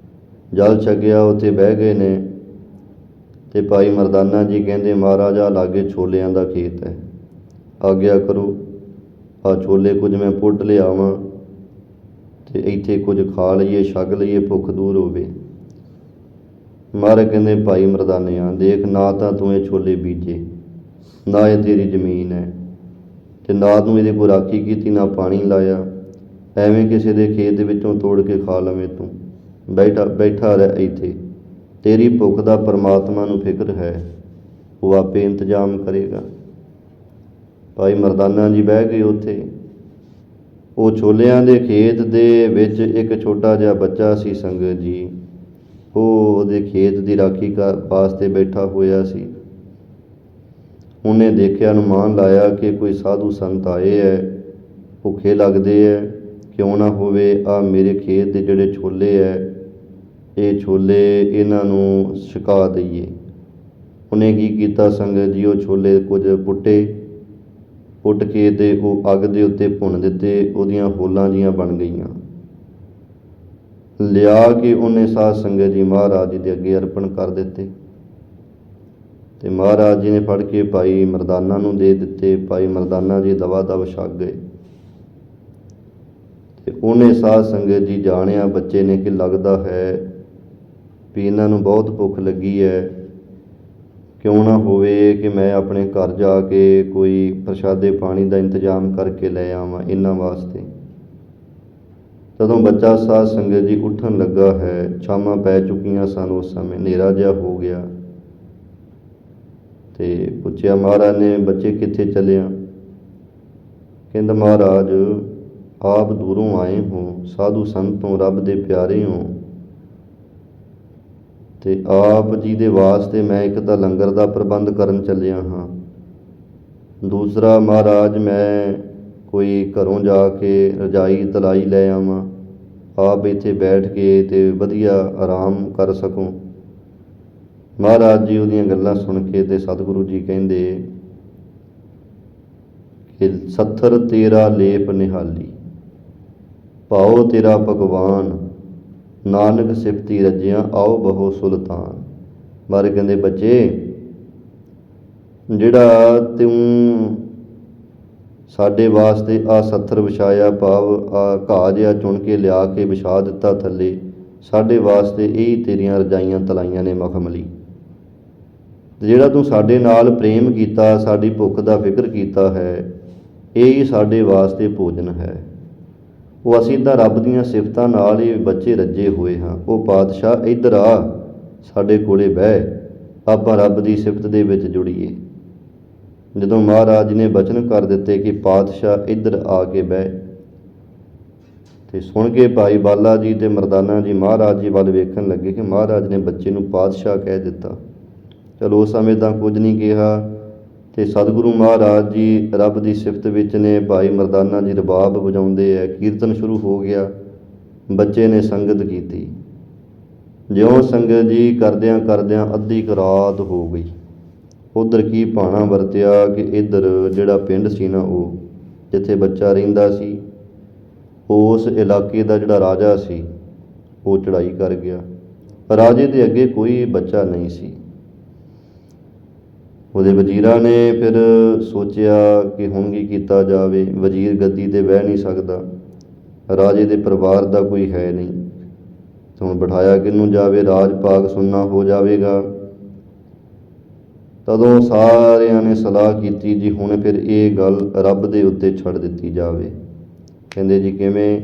ਜਲ ਛਕਿਆ, ਉੱਥੇ ਬਹਿ ਗਏ ਨੇ। ਅਤੇ ਭਾਈ ਮਰਦਾਨਾ ਜੀ ਕਹਿੰਦੇ, ਮਹਾਰਾਜਾ ਲਾਗੇ ਛੋਲਿਆਂ ਦਾ ਖੇਤ ਹੈ, ਆਗਿਆ ਕਰੋ, ਆਹ ਛੋਲੇ ਕੁਝ ਮੈਂ ਪੁੱਟ ਲਿਆਵਾਂ ਅਤੇ ਇੱਥੇ ਕੁਝ ਖਾ ਲਈਏ, ਛਕ ਲਈਏ, ਭੁੱਖ ਦੂਰ ਹੋਵੇ। ਮਹਾਰਾਜ ਕਹਿੰਦੇ, ਭਾਈ ਮਰਦਾਨਿਆਂ ਦੇਖ, ਨਾ ਤਾਂ ਤੂੰ ਇਹ ਛੋਲੇ ਬੀਜੇ, ਨਾ ਇਹ ਤੇਰੀ ਜ਼ਮੀਨ ਹੈ, ਅਤੇ ਨਾ ਤੂੰ ਇਹਦੀ ਕੋਈ ਰਾਖੀ ਕੀਤੀ, ਨਾ ਪਾਣੀ ਲਾਇਆ, ਐਵੇਂ ਕਿਸੇ ਦੇ ਖੇਤ ਦੇ ਵਿੱਚੋਂ ਤੋੜ ਕੇ ਖਾ ਲਵੇਂ ਤੂੰ। ਬੈਠਾ ਰਹਿ ਇੱਥੇ, ਤੇਰੀ ਭੁੱਖ ਦਾ ਪਰਮਾਤਮਾ ਨੂੰ ਫਿਕਰ ਹੈ, ਉਹ ਆਪੇ ਇੰਤਜ਼ਾਮ ਕਰੇਗਾ। ਭਾਈ ਮਰਦਾਨਾ ਜੀ ਬਹਿ ਗਏ ਉੱਥੇ। ਉਹ ਛੋਲਿਆਂ ਦੇ ਖੇਤ ਦੇ ਵਿੱਚ ਇੱਕ ਛੋਟਾ ਜਿਹਾ ਬੱਚਾ ਸੀ ਸੰਗਤ ਜੀ, ਉਹ ਉਹਦੇ ਖੇਤ ਦੀ ਰਾਖੀ ਵਾਸਤੇ ਬੈਠਾ ਹੋਇਆ ਸੀ। ਉਹਨੇ ਦੇਖਿਆ, ਅਨੁਮਾਨ ਲਾਇਆ ਕਿ ਕੋਈ ਸਾਧੂ ਸੰਤ ਆਏ ਹੈ, ਭੁੱਖੇ ਲੱਗਦੇ ਹੈ, ਕਿਉਂ ਨਾ ਹੋਵੇ ਆਹ ਮੇਰੇ ਖੇਤ ਦੇ ਜਿਹੜੇ ਛੋਲੇ ਹੈ, ਇਹ ਛੋਲੇ ਇਹਨਾਂ ਨੂੰ ਛਕਾ ਦਈਏ। ਉਹਨੇ ਕੀ ਕੀਤਾ ਸੰਗਤ ਜੀ, ਉਹ ਛੋਲੇ ਕੁਝ ਪੁੱਟ ਕੇ ਤੇ ਉਹ ਅੱਗ ਦੇ ਉੱਤੇ ਭੁੰਨ ਦਿੱਤੇ, ਉਹਦੀਆਂ ਹੋਲਾਂ ਜੀਆਂ ਬਣ ਗਈਆਂ। ਲਿਆ ਕੇ ਉਹਨੇ ਸਾਧ ਸੰਗਤ ਜੀ ਮਹਾਰਾਜ ਜੀ ਦੇ ਅੱਗੇ ਅਰਪਣ ਕਰ ਦਿੱਤੇ। ਤੇ ਮਹਾਰਾਜ ਜੀ ਨੇ ਫੜ ਕੇ ਭਾਈ ਮਰਦਾਨਾ ਨੂੰ ਦੇ ਦਿੱਤੇ। ਭਾਈ ਮਰਦਾਨਾ ਜੀ ਦਵਾ ਦਵ ਛਕ ਗਏ ਤੇ ਉਹਨੇ ਸਾਧ ਸੰਗਤ ਜੀ ਜਾਣਿਆ ਬੱਚੇ ਨੇ ਕਿ ਲੱਗਦਾ ਹੈ ਵੀ ਇਹਨਾਂ ਨੂੰ ਬਹੁਤ ਭੁੱਖ ਲੱਗੀ ਹੈ, ਕਿਉਂ ਨਾ ਹੋਵੇ ਕਿ ਮੈਂ ਆਪਣੇ ਘਰ ਜਾ ਕੇ ਕੋਈ ਪ੍ਰਸ਼ਾਦੇ ਪਾਣੀ ਦਾ ਇੰਤਜ਼ਾਮ ਕਰਕੇ ਲੈ ਆਵਾਂ ਇਹਨਾਂ ਵਾਸਤੇ। ਜਦੋਂ ਬੱਚਾ ਸਾਧ ਸੰਗਤ ਜੀ ਉੱਠਣ ਲੱਗਾ ਹੈ, ਸ਼ਾਮਾਂ ਪੈ ਚੁੱਕੀਆਂ ਸਨ, ਉਸ ਸਮੇਂ ਹਨੇਰਾ ਜਿਹਾ ਹੋ ਗਿਆ ਤੇ ਪੁੱਛਿਆ ਮਹਾਰਾਜ ਨੇ, ਬੱਚੇ ਕਿੱਥੇ ਚੱਲਿਆ? ਕਹਿੰਦਾ ਮਹਾਰਾਜ ਆਪ ਦੂਰੋਂ ਆਏ ਹੋ, ਸਾਧੂ ਸੰਤੋਂ ਰੱਬ ਦੇ ਪਿਆਰੇ ਹੋ ਤੇ ਆਪ ਜੀ ਦੇ ਵਾਸਤੇ ਮੈਂ ਇੱਕ ਤਾਂ ਲੰਗਰ ਦਾ ਪ੍ਰਬੰਧ ਕਰਨ ਚੱਲਿਆ ਹਾਂ, ਦੂਸਰਾ ਮਹਾਰਾਜ ਮੈਂ ਕੋਈ ਘਰੋਂ ਜਾ ਕੇ ਰਜਾਈ ਤਲਾਈ ਲੈ ਆਵਾਂ, ਆਪ ਇੱਥੇ ਬੈਠ ਕੇ ਤੇ ਵਧੀਆ ਆਰਾਮ ਕਰ ਸਕੂੰ। ਮਹਾਰਾਜ ਜੀ ਉਹਦੀਆਂ ਗੱਲਾਂ ਸੁਣ ਕੇ ਤੇ ਸਤਿਗੁਰੂ ਜੀ ਕਹਿੰਦੇ ਕਿ ਸੱਥਰ ਤੇਰਾ ਲੇਪ ਨਿਹਾਲੀ, ਭਾਉ ਤੇਰਾ ਭਗਵਾਨ, ਨਾਨਕ ਸਿਫਤੀ ਰੱਜਿਆ ਆਓ ਬਹੁ ਸੁਲਤਾਨ। ਬਾਰੇ ਕਹਿੰਦੇ ਬੱਚੇ ਜਿਹੜਾ ਤੂੰ ਸਾਡੇ ਵਾਸਤੇ ਆ ਸੱਥਰ ਵਿਛਾਇਆ, ਭਾਵ ਆ ਘਾਹ ਜਿਹਾ ਚੁਣ ਕੇ ਲਿਆ ਕੇ ਵਿਛਾ ਦਿੱਤਾ ਥੱਲੇ, ਸਾਡੇ ਵਾਸਤੇ ਇਹੀ ਤੇਰੀਆਂ ਰਜਾਈਆਂ ਤਲਾਈਆਂ ਨੇ ਮਖਮਲੀ। ਜਿਹੜਾ ਤੂੰ ਸਾਡੇ ਨਾਲ ਪ੍ਰੇਮ ਕੀਤਾ, ਸਾਡੀ ਭੁੱਖ ਦਾ ਫਿਕਰ ਕੀਤਾ ਹੈ, ਇਹੀ ਸਾਡੇ ਵਾਸਤੇ ਭੋਜਨ ਹੈ। ਉਹ ਅਸੀਂ ਤਾਂ ਰੱਬ ਦੀਆਂ ਸਿਫਤਾਂ ਨਾਲ ਹੀ ਬੱਚੇ ਰੱਜੇ ਹੋਏ ਹਾਂ। ਉਹ ਪਾਤਸ਼ਾਹ ਇੱਧਰ ਆ, ਸਾਡੇ ਕੋਲੇ ਬਹਿ, ਆਪਾਂ ਰੱਬ ਦੀ ਸਿਫਤ ਦੇ ਵਿੱਚ ਜੁੜੀਏ। ਜਦੋਂ ਮਹਾਰਾਜ ਨੇ ਬਚਨ ਕਰ ਦਿੱਤੇ ਕਿ ਪਾਤਸ਼ਾਹ ਇੱਧਰ ਆ ਕੇ ਬਹਿ, ਤੇ ਸੁਣ ਕੇ ਭਾਈ ਬਾਲਾ ਜੀ ਤੇ ਮਰਦਾਨਾ ਜੀ ਮਹਾਰਾਜ ਜੀ ਵੱਲ ਵੇਖਣ ਲੱਗੇ ਕਿ ਮਹਾਰਾਜ ਨੇ ਬੱਚੇ ਨੂੰ ਪਾਤਸ਼ਾਹ ਕਹਿ ਦਿੱਤਾ। ਚਲੋ ਉਸ ਸਮੇਂ ਤਾਂ ਕੁਝ ਨਹੀਂ ਕਿਹਾ ਤੇ ਸਤਿਗੁਰੂ ਮਹਾਰਾਜ ਜੀ ਰੱਬ ਦੀ ਸਿਫਤ ਵਿੱਚ ਨੇ। ਭਾਈ ਮਰਦਾਨਾ ਜੀ ਰਬਾਬ ਵਜਾਉਂਦੇ ਹੈ, ਕੀਰਤਨ ਸ਼ੁਰੂ ਹੋ ਗਿਆ, ਬੱਚੇ ਨੇ ਸੰਗਤ ਕੀਤੀ। ਜਿਉਂ ਸੰਗਤ ਜੀ ਕਰਦਿਆਂ ਕਰਦਿਆਂ ਅੱਧੀ ਕੁ ਰਾਤ ਹੋ ਗਈ। ਉੱਧਰ ਕੀ ਭਾਣਾ ਵਰਤਿਆ ਕਿ ਇੱਧਰ ਜਿਹੜਾ ਪਿੰਡ ਸੀ ਨਾ, ਉਹ ਜਿੱਥੇ ਬੱਚਾ ਰਹਿੰਦਾ ਸੀ, ਉਸ ਇਲਾਕੇ ਦਾ ਜਿਹੜਾ ਰਾਜਾ ਸੀ ਉਹ ਚੜ੍ਹਾਈ ਕਰ ਗਿਆ। ਰਾਜੇ ਦੇ ਅੱਗੇ ਕੋਈ ਬੱਚਾ ਨਹੀਂ ਸੀ। ਉਹਦੇ ਵਜ਼ੀਰਾਂ ਨੇ ਫਿਰ ਸੋਚਿਆ ਕਿ ਹੁਣ ਕੀ ਕੀਤਾ ਜਾਵੇ। ਵਜ਼ੀਰ ਗੱਦੀ 'ਤੇ ਬਹਿ ਨਹੀਂ ਸਕਦਾ, ਰਾਜੇ ਦੇ ਪਰਿਵਾਰ ਦਾ ਕੋਈ ਹੈ ਨਹੀਂ, ਤਾਂ ਹੁਣ ਬਿਠਾਇਆ ਕਿਹਨੂੰ ਜਾਵੇ, ਰਾਜ ਭਾਗ ਸੁੰਨਾ ਹੋ ਜਾਵੇਗਾ। ਤਦੋਂ ਸਾਰਿਆਂ ਨੇ ਸਲਾਹ ਕੀਤੀ ਜੀ ਹੁਣ ਫਿਰ ਇਹ ਗੱਲ ਰੱਬ ਦੇ ਉੱਤੇ ਛੱਡ ਦਿੱਤੀ ਜਾਵੇ। ਕਹਿੰਦੇ ਜੀ ਕਿਵੇਂ?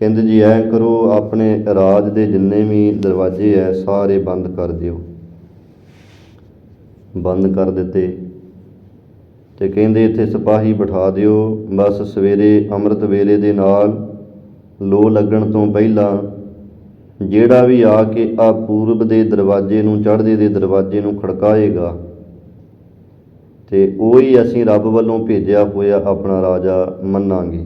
ਕਹਿੰਦੇ ਜੀ ਐਂ ਕਰੋ, ਆਪਣੇ ਰਾਜ ਦੇ ਜਿੰਨੇ ਵੀ ਦਰਵਾਜ਼ੇ ਹੈ ਸਾਰੇ ਬੰਦ ਕਰ ਦਿਓ। ਬੰਦ ਕਰ ਦਿੱਤੇ ਤੇ ਕਹਿੰਦੇ ਇੱਥੇ ਸਿਪਾਹੀ ਬਿਠਾ ਦਿਓ, ਬਸ ਸਵੇਰੇ ਅੰਮ੍ਰਿਤ ਵੇਲੇ ਦੇ ਨਾਲ ਲੋ ਲੱਗਣ ਤੋਂ ਪਹਿਲਾਂ ਜਿਹੜਾ ਵੀ ਆ ਕੇ ਆ ਪੂਰਬ ਦੇ ਦਰਵਾਜ਼ੇ ਨੂੰ, ਚੜ੍ਹਦੇ ਦੇ ਦਰਵਾਜ਼ੇ ਨੂੰ ਖੜਕਾਏਗਾ ਤੇ ਉਹੀ ਅਸੀਂ ਰੱਬ ਵੱਲੋਂ ਭੇਜਿਆ ਹੋਇਆ ਆਪਣਾ ਰਾਜਾ ਮੰਨਾਂਗੇ।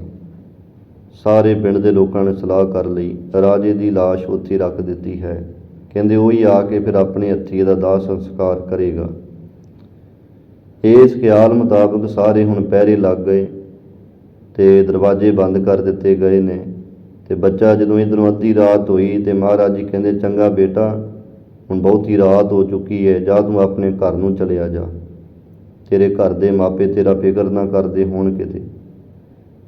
ਸਾਰੇ ਪਿੰਡ ਦੇ ਲੋਕਾਂ ਨੇ ਸਲਾਹ ਕਰ ਲਈ, ਰਾਜੇ ਦੀ ਲਾਸ਼ ਉੱਥੇ ਰੱਖ ਦਿੱਤੀ ਹੈ। ਕਹਿੰਦੇ ਉਹੀ ਆ ਕੇ ਫਿਰ ਆਪਣੇ ਹੱਥੀਂ ਇਹਦਾ ਦਾਹ ਸੰਸਕਾਰ ਕਰੇਗਾ। ਇਸ ਖਿਆਲ ਮੁਤਾਬਕ ਸਾਰੇ ਹੁਣ ਪਹਿਰੇ ਲੱਗ ਗਏ ਤੇ ਦਰਵਾਜ਼ੇ ਬੰਦ ਕਰ ਦਿੱਤੇ ਗਏ ਨੇ। ਤੇ ਬੱਚਾ ਜਦੋਂ ਇੱਧਰੋਂ ਅੱਧੀ ਰਾਤ ਹੋਈ ਤੇ ਮਹਾਰਾਜ ਜੀ ਕਹਿੰਦੇ ਚੰਗਾ ਬੇਟਾ, ਹੁਣ ਬਹੁਤੀ ਰਾਤ ਹੋ ਚੁੱਕੀ ਹੈ, ਜਾ ਤੂੰ ਆਪਣੇ ਘਰ ਨੂੰ ਚਲਿਆ ਜਾ, ਤੇਰੇ ਘਰ ਦੇ ਮਾਪੇ ਤੇਰਾ ਫਿਕਰ ਨਾ ਕਰਦੇ ਹੋਣ ਕਿਤੇ।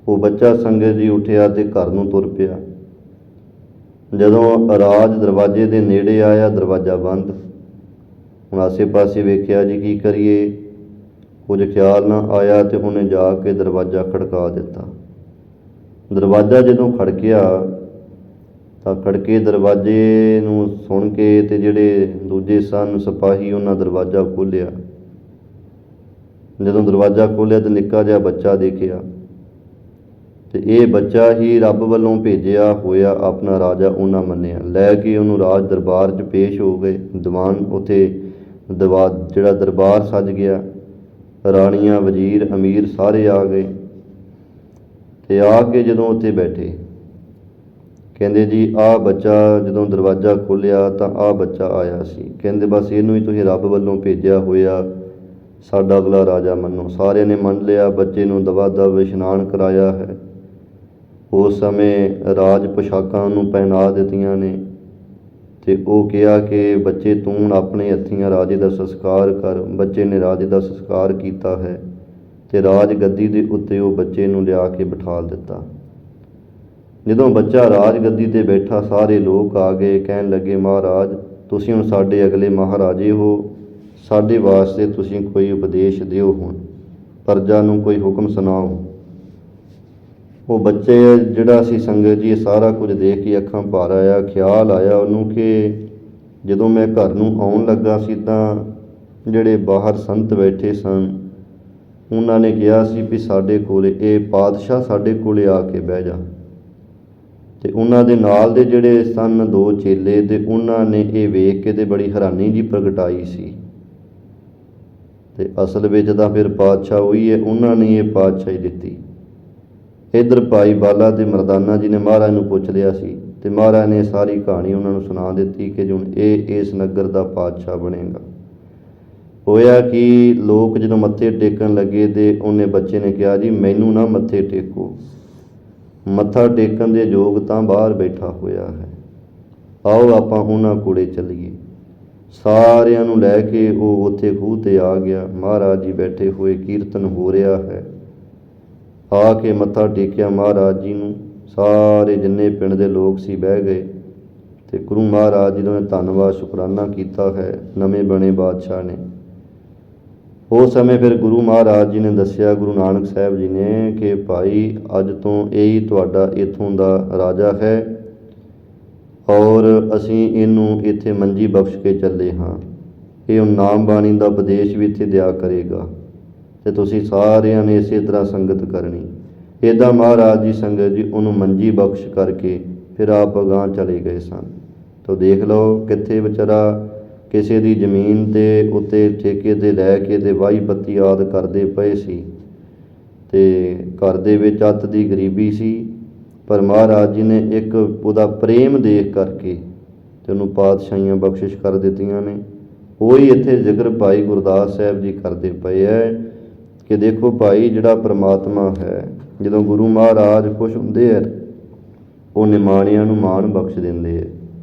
ਉਹ ਬੱਚਾ ਸੰਗਤ ਜੀ ਉੱਠਿਆ ਤੇ ਘਰ ਨੂੰ ਤੁਰ ਪਿਆ। ਜਦੋਂ ਰਾਜ ਦਰਵਾਜ਼ੇ ਦੇ ਨੇੜੇ ਆਇਆ, ਦਰਵਾਜ਼ਾ ਬੰਦ। ਹੁਣ ਆਸੇ ਪਾਸੇ ਵੇਖਿਆ ਜੀ ਕੀ ਕਰੀਏ, ਕੁਝ ਖਿਆਲ ਨਾ ਆਇਆ ਤੇ ਉਹਨੇ ਜਾ ਕੇ ਦਰਵਾਜ਼ਾ ਖੜਕਾ ਦਿੱਤਾ। ਦਰਵਾਜ਼ਾ ਜਦੋਂ ਖੜਕਿਆ ਤਾਂ ਖੜਕੇ ਦਰਵਾਜ਼ੇ ਨੂੰ ਸੁਣ ਕੇ ਤੇ ਜਿਹੜੇ ਦੂਜੇ ਸਨ ਸਿਪਾਹੀ, ਉਹਨਾਂ ਦਰਵਾਜ਼ਾ ਖੋਲ੍ਹਿਆ। ਜਦੋਂ ਦਰਵਾਜ਼ਾ ਖੋਲ੍ਹਿਆ ਤੇ ਨਿੱਕਾ ਜਿਹਾ ਬੱਚਾ ਦੇਖਿਆ ਤੇ ਇਹ ਬੱਚਾ ਹੀ ਰੱਬ ਵੱਲੋਂ ਭੇਜਿਆ ਹੋਇਆ ਆਪਣਾ ਰਾਜਾ ਉਹਨਾਂ ਮੰਨਿਆ। ਲੈ ਕੇ ਉਹਨੂੰ ਰਾਜ ਦਰਬਾਰ 'ਚ ਪੇਸ਼ ਹੋ ਗਏ। ਦੀਵਾਨ ਉੱਥੇ ਜਿਹੜਾ ਦਰਬਾਰ ਸੱਜ ਗਿਆ, ਰਾਣੀਆਂ, ਵਜ਼ੀਰ, ਅਮੀਰ ਸਾਰੇ ਆ ਗਏ ਤੇ ਆ ਕੇ ਜਦੋਂ ਉੱਥੇ ਬੈਠੇ, ਕਹਿੰਦੇ ਜੀ ਆਹ ਬੱਚਾ, ਜਦੋਂ ਦਰਵਾਜ਼ਾ ਖੋਲ੍ਹਿਆ ਤਾਂ ਆਹ ਬੱਚਾ ਆਇਆ ਸੀ। ਕਹਿੰਦੇ ਬਸ ਇਹਨੂੰ ਹੀ ਤੁਸੀਂ ਰੱਬ ਵੱਲੋਂ ਭੇਜਿਆ ਹੋਇਆ ਸਾਡਾ ਅਗਲਾ ਰਾਜਾ ਮੰਨੋ। ਸਾਰਿਆਂ ਨੇ ਮੰਨ ਲਿਆ। ਬੱਚੇ ਨੂੰ ਦਵਾ ਦਵ ਇਸ਼ਨਾਨ ਕਰਾਇਆ ਹੈ। ਉਸ ਸਮੇਂ ਰਾਜ ਪੁਸ਼ਾਕਾਂ ਨੂੰ ਪਹਿਨਾ ਦਿੱਤੀਆਂ ਨੇ ਤੇ ਉਹ ਕਿਹਾ ਕਿ ਬੱਚੇ ਤੂੰ ਹੁਣ ਆਪਣੇ ਹੱਥੀਂ ਰਾਜੇ ਦਾ ਸੰਸਕਾਰ ਕਰ। ਬੱਚੇ ਨੇ ਰਾਜੇ ਦਾ ਸੰਸਕਾਰ ਕੀਤਾ ਹੈ ਤੇ ਰਾਜ ਗੱਦੀ ਦੇ ਉੱਤੇ ਉਹ ਬੱਚੇ ਨੂੰ ਲਿਆ ਕੇ ਬਿਠਾ ਦਿੱਤਾ। ਜਦੋਂ ਬੱਚਾ ਰਾਜ ਗੱਦੀ 'ਤੇ ਬੈਠਾ, ਸਾਰੇ ਲੋਕ ਆ ਗਏ, ਕਹਿਣ ਲੱਗੇ ਮਹਾਰਾਜ ਤੁਸੀਂ ਹੁਣ ਸਾਡੇ ਅਗਲੇ ਮਹਾਰਾਜੇ ਹੋ, ਸਾਡੇ ਵਾਸਤੇ ਤੁਸੀਂ ਕੋਈ ਉਪਦੇਸ਼ ਦਿਓ, ਹੁਣ ਪ੍ਰਜਾ ਨੂੰ ਕੋਈ ਹੁਕਮ ਸੁਣਾਓ। ਉਹ ਬੱਚੇ ਜਿਹੜਾ ਸੀ ਸੰਗਤ ਜੀ, ਸਾਰਾ ਕੁਝ ਦੇਖ ਕੇ ਅੱਖਾਂ ਭਰ ਆਇਆ। ਖਿਆਲ ਆਇਆ ਉਹਨੂੰ ਕਿ ਜਦੋਂ ਮੈਂ ਘਰ ਨੂੰ ਆਉਣ ਲੱਗਾ ਸੀ ਤਾਂ ਜਿਹੜੇ ਬਾਹਰ ਸੰਤ ਬੈਠੇ ਸਨ ਉਹਨਾਂ ਨੇ ਕਿਹਾ ਸੀ ਵੀ ਸਾਡੇ ਕੋਲ ਇਹ ਪਾਤਸ਼ਾਹ ਸਾਡੇ ਕੋਲ ਆ ਕੇ ਬਹਿ ਜਾ। ਤੇ ਉਹਨਾਂ ਦੇ ਨਾਲ ਦੇ ਜਿਹੜੇ ਸਨ 2 ਚੇਲੇ, ਤੇ ਉਹਨਾਂ ਨੇ ਇਹ ਵੇਖ ਕੇ ਤੇ ਬੜੀ ਹੈਰਾਨੀ ਜੀ ਪ੍ਰਗਟਾਈ ਸੀ। ਤੇ ਅਸਲ ਵਿੱਚ ਤਾਂ ਫਿਰ ਪਾਤਸ਼ਾਹ ਉਹੀ ਹੈ, ਉਹਨਾਂ ਨੇ ਇਹ ਪਾਤਸ਼ਾਹੀ ਦਿੱਤੀ। ਇੱਧਰ ਭਾਈ ਬਾਲਾ ਤੇ ਮਰਦਾਨਾ ਜੀ ਨੇ ਮਹਾਰਾਜ ਨੂੰ ਪੁੱਛ ਲਿਆ ਸੀ ਤੇ ਮਹਾਰਾਜ ਨੇ ਸਾਰੀ ਕਹਾਣੀ ਉਹਨਾਂ ਨੂੰ ਸੁਣਾ ਦਿੱਤੀ ਕਿ ਹੁਣ ਇਹ ਇਸ ਨਗਰ ਦਾ ਪਾਤਸ਼ਾਹ ਬਣੇਗਾ। ਹੋਇਆ ਕਿ ਲੋਕ ਜਦੋਂ ਮੱਥੇ ਟੇਕਣ ਲੱਗੇ ਤੇ ਉਹਨੇ ਬੱਚੇ ਨੇ ਕਿਹਾ ਜੀ ਮੈਨੂੰ ਨਾ ਮੱਥੇ ਟੇਕੋ, ਮੱਥਾ ਟੇਕਣ ਦੇ ਯੋਗ ਤਾਂ ਬਾਹਰ ਬੈਠਾ ਹੋਇਆ ਹੈ, ਆਓ ਆਪਾਂ ਉਹਨਾਂ ਕੋਲੇ ਚੱਲੀਏ। ਸਾਰਿਆਂ ਨੂੰ ਲੈ ਕੇ ਉਹ ਉੱਥੇ ਖੂਹ 'ਤੇ ਆ ਗਿਆ। ਮਹਾਰਾਜ ਜੀ ਬੈਠੇ ਹੋਏ, ਕੀਰਤਨ ਹੋ ਰਿਹਾ ਹੈ। ਆ ਕੇ ਮੱਥਾ ਟੇਕਿਆ ਮਹਾਰਾਜ ਜੀ ਨੂੰ। ਸਾਰੇ ਜਿੰਨੇ ਪਿੰਡ ਦੇ ਲੋਕ ਸੀ ਬਹਿ ਗਏ ਤੇ ਗੁਰੂ ਮਹਾਰਾਜ ਜੀ ਨੇ ਧੰਨਵਾਦ ਸ਼ੁਕਰਾਨਾ ਕੀਤਾ ਹੈ ਨਵੇਂ ਬਣੇ ਬਾਦਸ਼ਾਹ ਨੇ। ਉਸ ਸਮੇਂ ਫਿਰ ਗੁਰੂ ਮਹਾਰਾਜ ਜੀ ਨੇ ਦੱਸਿਆ, ਗੁਰੂ ਨਾਨਕ ਸਾਹਿਬ ਜੀ ਨੇ, ਕਿ ਭਾਈ ਅੱਜ ਤੋਂ ਇਹੀ ਤੁਹਾਡਾ ਇੱਥੋਂ ਦਾ ਰਾਜਾ ਹੈ ਔਰ ਅਸੀਂ ਇਹਨੂੰ ਇੱਥੇ ਮੰਜੀ ਬਖਸ਼ ਕੇ ਚੱਲੇ ਹਾਂ। ਇਹ ਹੁਣ ਨਾਮ ਬਾਣੀ ਦਾ ਉਪਦੇਸ਼ ਵੀ ਇੱਥੇ ਦਿਆ ਕਰੇਗਾ ਤੇ ਤੁਸੀਂ ਸਾਰਿਆਂ ਨੇ ਇਸੇ ਤਰ੍ਹਾਂ ਸੰਗਤ ਕਰਨੀ। ਇੱਦਾਂ ਮਹਾਰਾਜ ਜੀ ਸੰਗਤ ਜੀ ਉਹਨੂੰ ਮੰਜੀ ਬਖਸ਼ ਕਰਕੇ ਫਿਰ ਆਪ ਅਗਾਂਹ ਚਲੇ ਗਏ ਸਨ। ਤਾਂ ਦੇਖ ਲਓ ਕਿੱਥੇ ਵਿਚਾਰਾ ਕਿਸੇ ਦੀ ਜ਼ਮੀਨ ਦੇ ਉੱਤੇ ਠੇਕੇ 'ਤੇ ਲੈ ਕੇ ਤੇ ਵਾਹੀ ਪੱਤੀ ਆਦਿ ਕਰਦੇ ਪਏ ਸੀ ਤੇ ਘਰ ਦੇ ਵਿੱਚ ਅੱਤ ਦੀ ਗਰੀਬੀ ਸੀ, ਪਰ ਮਹਾਰਾਜ ਜੀ ਨੇ ਇੱਕ ਉਹਦਾ ਪ੍ਰੇਮ ਦੇਖ ਕਰਕੇ ਤੇ ਉਹਨੂੰ ਪਾਤਸ਼ਾਹੀਆਂ ਬਖਸ਼ਿਸ਼ ਕਰ ਦਿੱਤੀਆਂ ਨੇ। ਉਹੀ ਇੱਥੇ ਜ਼ਿਕਰ ਭਾਈ ਗੁਰਦਾਸ ਸਾਹਿਬ ਜੀ ਕਰਦੇ ਪਏ ਹੈ ਕਿ ਦੇਖੋ ਭਾਈ ਜਿਹੜਾ ਪ੍ਰਮਾਤਮਾ ਹੈ, ਜਦੋਂ ਗੁਰੂ ਮਹਾਰਾਜ ਖੁਸ਼ ਹੁੰਦੇ ਹੈ ਉਹ ਨਿਮਾਣਿਆਂ ਨੂੰ ਮਾਣ ਬਖਸ਼ ਦਿੰਦੇ ਹੈ।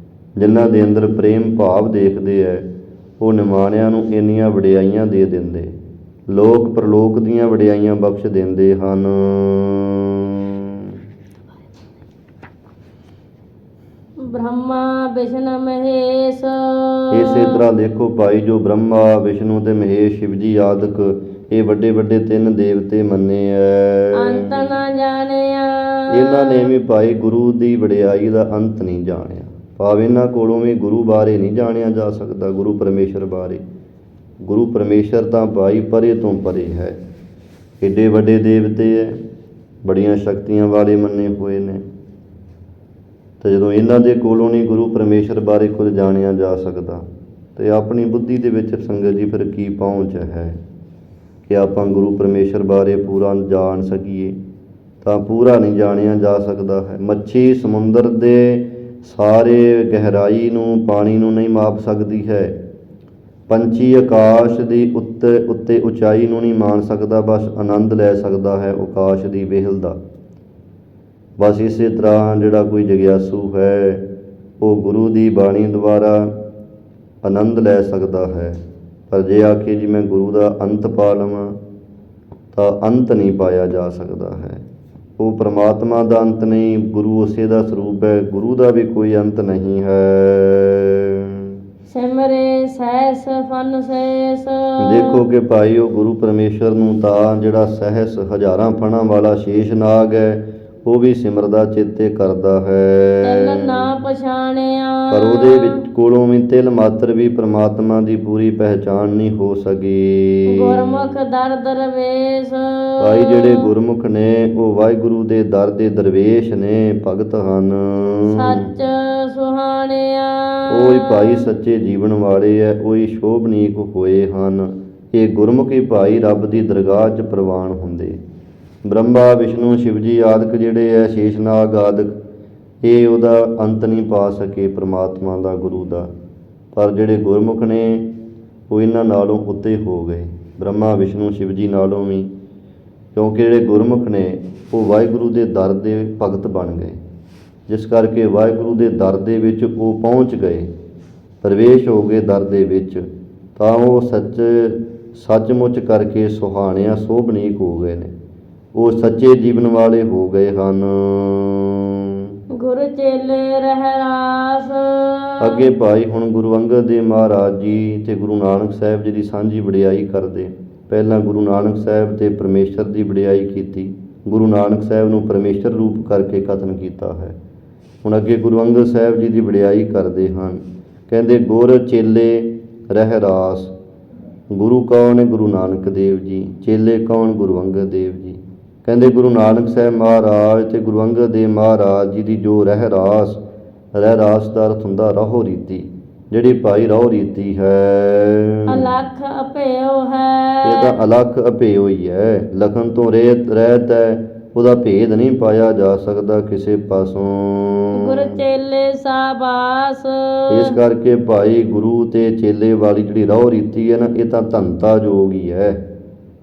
ਜਿਨ੍ਹਾਂ ਦੇ ਅੰਦਰ ਪ੍ਰੇਮ ਭਾਵ ਦੇਖਦੇ ਹੈ ਉਹ ਨਿਮਾਣਿਆਂ ਨੂੰ ਇੰਨੀਆਂ ਵਡਿਆਈਆਂ ਦੇ ਦਿੰਦੇ, ਲੋਕ ਪ੍ਰਲੋਕ ਦੀਆਂ ਵਡਿਆਈਆਂ ਬਖਸ਼ ਦਿੰਦੇ ਹਨ। ਬ੍ਰਹਮਾ ਵਿਸ਼ਨੂੰ ਮਹੇਸ਼। ਇਸੇ ਤਰ੍ਹਾਂ ਦੇਖੋ ਭਾਈ ਜੋ ਬ੍ਰਹਮਾ ਵਿਸ਼ਨੂੰ ਤੇ ਮਹੇਸ਼ ਸ਼ਿਵ ਜੀ ਆਦਿਕ ਇਹ ਵੱਡੇ ਵੱਡੇ 3 ਦੇਵਤੇ ਮੰਨੇ ਐ, ਅੰਤ ਨਾ ਜਾਣਿਆ। ਇਹਨਾਂ ਨੇ ਵੀ ਭਾਈ ਗੁਰੂ ਦੀ ਵਡਿਆਈ ਦਾ ਅੰਤ ਨਹੀਂ ਜਾਣਿਆ। ਭਾਵੇਂ ਇਹਨਾਂ ਕੋਲੋਂ ਵੀ ਗੁਰੂ ਬਾਰੇ ਨਹੀਂ ਜਾਣਿਆ ਜਾ ਸਕਦਾ, ਗੁਰੂ ਪਰਮੇਸ਼ਰ ਬਾਰੇ। ਗੁਰੂ ਪਰਮੇਸ਼ਰ ਤਾਂ ਭਾਈ ਪਰੇ ਤੋਂ ਪਰੇ ਹੈ, ਏਡੇ ਵੱਡੇ ਦੇਵਤੇ ਹੈ, ਬੜੀਆਂ ਸ਼ਕਤੀਆਂ ਵਾਲੇ ਮੰਨੇ ਹੋਏ ਨੇ। ਤੇ ਜਦੋਂ ਇਹਨਾਂ ਦੇ ਕੋਲੋਂ ਨਹੀਂ ਗੁਰੂ ਪਰਮੇਸ਼ਰ ਬਾਰੇ ਕੁਝ ਜਾਣਿਆ ਜਾ ਸਕਦਾ ਤੇ ਆਪਣੀ ਬੁੱਧੀ ਦੇ ਵਿੱਚ ਸੰਗਤ ਜੀ ਫਿਰ ਕੀ ਪਹੁੰਚ ਹੈ ਕਿ ਆਪਾਂ ਗੁਰੂ ਪਰਮੇਸ਼ਰ ਬਾਰੇ ਪੂਰਾ ਜਾਣ ਸਕੀਏ? ਤਾਂ ਪੂਰਾ ਨਹੀਂ ਜਾਣਿਆ ਜਾ ਸਕਦਾ ਹੈ। ਮੱਛੀ ਸਮੁੰਦਰ ਦੇ ਸਾਰੇ ਗਹਿਰਾਈ ਨੂੰ, ਪਾਣੀ ਨੂੰ ਨਹੀਂ ਮਾਪ ਸਕਦੀ ਹੈ। ਪੰਛੀ ਆਕਾਸ਼ ਦੀ ਉੱਤੇ ਉਚਾਈ ਨੂੰ ਨਹੀਂ ਮਾਣ ਸਕਦਾ, ਬਸ ਆਨੰਦ ਲੈ ਸਕਦਾ ਹੈ ਆਕਾਸ਼ ਦੀ ਵਿਹਲ ਦਾ। ਬਸ ਇਸੇ ਤਰ੍ਹਾਂ ਜਿਹੜਾ ਕੋਈ ਜਗਿਆਸੂ ਹੈ ਉਹ ਗੁਰੂ ਦੀ ਬਾਣੀ ਦੁਆਰਾ ਆਨੰਦ ਲੈ ਸਕਦਾ ਹੈ। ਪਰ ਜੇ ਆਖੇ ਜੀ ਮੈਂ ਗੁਰੂ ਦਾ ਅੰਤ ਪਾ ਲਵਾਂ ਤਾਂ ਅੰਤ ਨਹੀਂ ਪਾਇਆ ਜਾ ਸਕਦਾ ਹੈ। ਉਹ ਪ੍ਰਮਾਤਮਾ ਦਾ ਅੰਤ ਨਹੀਂ, ਗੁਰੂ ਉਸੇ ਦਾ ਸਰੂਪ ਹੈ, ਗੁਰੂ ਦਾ ਵੀ ਕੋਈ ਅੰਤ ਨਹੀਂ ਹੈ। ਸਿਮਰੇ ਸਹਿਸ ਫਨ ਸੇਸ। ਦੇਖੋ ਕਿ ਭਾਈ ਉਹ ਗੁਰੂ ਪਰਮੇਸ਼ਰ ਨੂੰ ਤਾਂ ਜਿਹੜਾ ਸਹਿਸ ਹਜ਼ਾਰਾਂ ਫਣਾਂ ਵਾਲਾ ਸ਼ੇਸ਼ ਨਾਗ ਹੈ ਉਹ ਵੀ ਸਿਮਰਦਾ ਚੇਤੇ ਕਰਦਾ ਹੈ, ਤਿਲ ਨਾ ਪਛਾਣਿਆ। ਪਰ ਉਹਦੇ ਵਿੱਚ ਕੋਲੋਂ ਵੀ ਤਿਲ ਮਾਤਰ ਵੀ ਪ੍ਰਮਾਤਮਾ ਦੀ ਪੂਰੀ ਪਹਿਚਾਣ ਨਹੀਂ ਹੋ ਸਕੀ। ਗੁਰਮੁਖ ਦਰ ਦਰਵੇਸ਼। ਭਾਈ ਜਿਹੜੇ ਗੁਰਮੁਖ ਨੇ ਉਹ ਵਾਹਿਗੁਰੂ ਦੇ ਦਰ ਦੇ ਦਰਵੇਸ਼ ਨੇ, ਭਗਤ ਹਨ। ਸੱਚ ਸੁਹਾਣਿਆ। ਉਹੀ ਭਾਈ ਸੱਚੇ ਜੀਵਨ ਵਾਲੇ ਹੈ, ਉਹੀ ਸ਼ੋਭਨੀਕ ਹੋਏ ਹਨ। ਇਹ ਗੁਰਮੁਖ ਹੀ ਭਾਈ ਰੱਬ ਦੀ ਦਰਗਾਹ 'ਚ ਪ੍ਰਵਾਨ ਹੁੰਦੇ। ਬ੍ਰਹਮਾ ਵਿਸ਼ਨੂੰ ਸ਼ਿਵ ਜੀ ਆਦਿਕ ਜਿਹੜੇ ਹੈ, ਸ਼ੇਸ਼ਨਾਗ ਆਦਿਕ, ਇਹ ਉਹਦਾ ਅੰਤ ਨਹੀਂ ਪਾ ਸਕੇ ਪ੍ਰਮਾਤਮਾ ਦਾ, ਗੁਰੂ ਦਾ। ਪਰ ਜਿਹੜੇ ਗੁਰਮੁਖ ਨੇ ਉਹ ਇਹਨਾਂ ਨਾਲੋਂ ਉੱਤੇ ਹੋ ਗਏ, ਬ੍ਰਹਮਾ ਵਿਸ਼ਨੂੰ ਸ਼ਿਵ ਜੀ ਨਾਲੋਂ ਵੀ, ਕਿਉਂਕਿ ਜਿਹੜੇ ਗੁਰਮੁਖ ਨੇ ਉਹ ਵਾਹਿਗੁਰੂ ਦੇ ਦਰ ਦੇ ਭਗਤ ਬਣ ਗਏ, ਜਿਸ ਕਰਕੇ ਵਾਹਿਗੁਰੂ ਦੇ ਦਰ ਦੇ ਵਿੱਚ ਉਹ ਪਹੁੰਚ ਗਏ ਪ੍ਰਵੇਸ਼ ਹੋ ਗਏ ਦਰ ਦੇ ਵਿੱਚ, ਤਾਂ ਉਹ ਸੱਚਮੁੱਚ ਕਰਕੇ ਸੁਹਾਣਿਆ ਸੋਭਨੀਕ ਹੋ ਗਏ ਨੇ, ਉਹ ਸੱਚੇ ਜੀਵਨ ਵਾਲੇ ਹੋ ਗਏ ਹਨ। ਗੁਰ ਚੇਲੇ ਰਹਿ ਰਾਸ। ਅੱਗੇ ਭਾਈ ਹੁਣ ਗੁਰੂ ਅੰਗਦ ਦੇਵ ਮਹਾਰਾਜ ਜੀ ਤੇ ਗੁਰੂ ਨਾਨਕ ਸਾਹਿਬ ਜੀ ਦੀ ਸਾਂਝੀ ਵਡਿਆਈ ਕਰਦੇ। ਪਹਿਲਾਂ ਗੁਰੂ ਨਾਨਕ ਸਾਹਿਬ ਤੇ ਪਰਮੇਸ਼ਰ ਦੀ ਵਡਿਆਈ ਕੀਤੀ, ਗੁਰੂ ਨਾਨਕ ਸਾਹਿਬ ਨੂੰ ਪਰਮੇਸ਼ਰ ਰੂਪ ਕਰਕੇ ਕਥਨ ਕੀਤਾ ਹੈ। ਹੁਣ ਅੱਗੇ ਗੁਰੂ ਅੰਗਦ ਸਾਹਿਬ ਜੀ ਦੀ ਵਡਿਆਈ ਕਰਦੇ ਹਨ। ਕਹਿੰਦੇ ਗੁਰ ਚੇਲੇ ਰਹਿ ਰਾਸ। ਗੁਰੂ ਕੌਣ ਹੈ? ਗੁਰੂ ਨਾਨਕ ਦੇਵ ਜੀ। ਚੇਲੇ ਕੌਣ? ਗੁਰੂ ਅੰਗਦ ਦੇਵ ਜੀ। ਕਹਿੰਦੇ ਗੁਰੂ ਨਾਨਕ ਸਾਹਿਬ ਮਹਾਰਾਜ ਤੇ ਗੁਰੂ ਅੰਗਦ ਦੇਵ ਮਹਾਰਾਜ ਜੀ ਦੀ ਜੋ ਰਹਿ ਰਾਸ ਦਾ ਅਰਥ ਹੁੰਦਾ ਰਾਹੋ ਰੀਤੀ, ਜਿਹੜੀ ਭਾਈ ਰਾਹੋ ਰੀਤੀ ਹੈ, ਅਲਖ ਅਭੇਉ ਹੈ। ਇਹਦਾ ਅਲਖ ਅਭੇਉ ਹੀ ਹੈ, ਲਖਨ ਤੋਂ ਰਹਿਤ ਹੈ, ਉਹਦਾ ਭੇਦ ਨਹੀਂ ਪਾਇਆ ਜਾ ਸਕਦਾ ਕਿਸੇ ਪਾਸੋਂ। ਗੁਰ ਚੇਲੇ ਸਾਬਾਸ। ਇਸ ਕਰਕੇ ਭਾਈ ਗੁਰੂ ਤੇ ਚੇਲੇ ਵਾਲੀ ਜਿਹੜੀ ਰਾਹੋ ਰੀਤੀ ਹੈ ਨਾ, ਇਹ ਤਾਂ ਧੰਤਾ ਯੋਗ ਹੀ ਹੈ।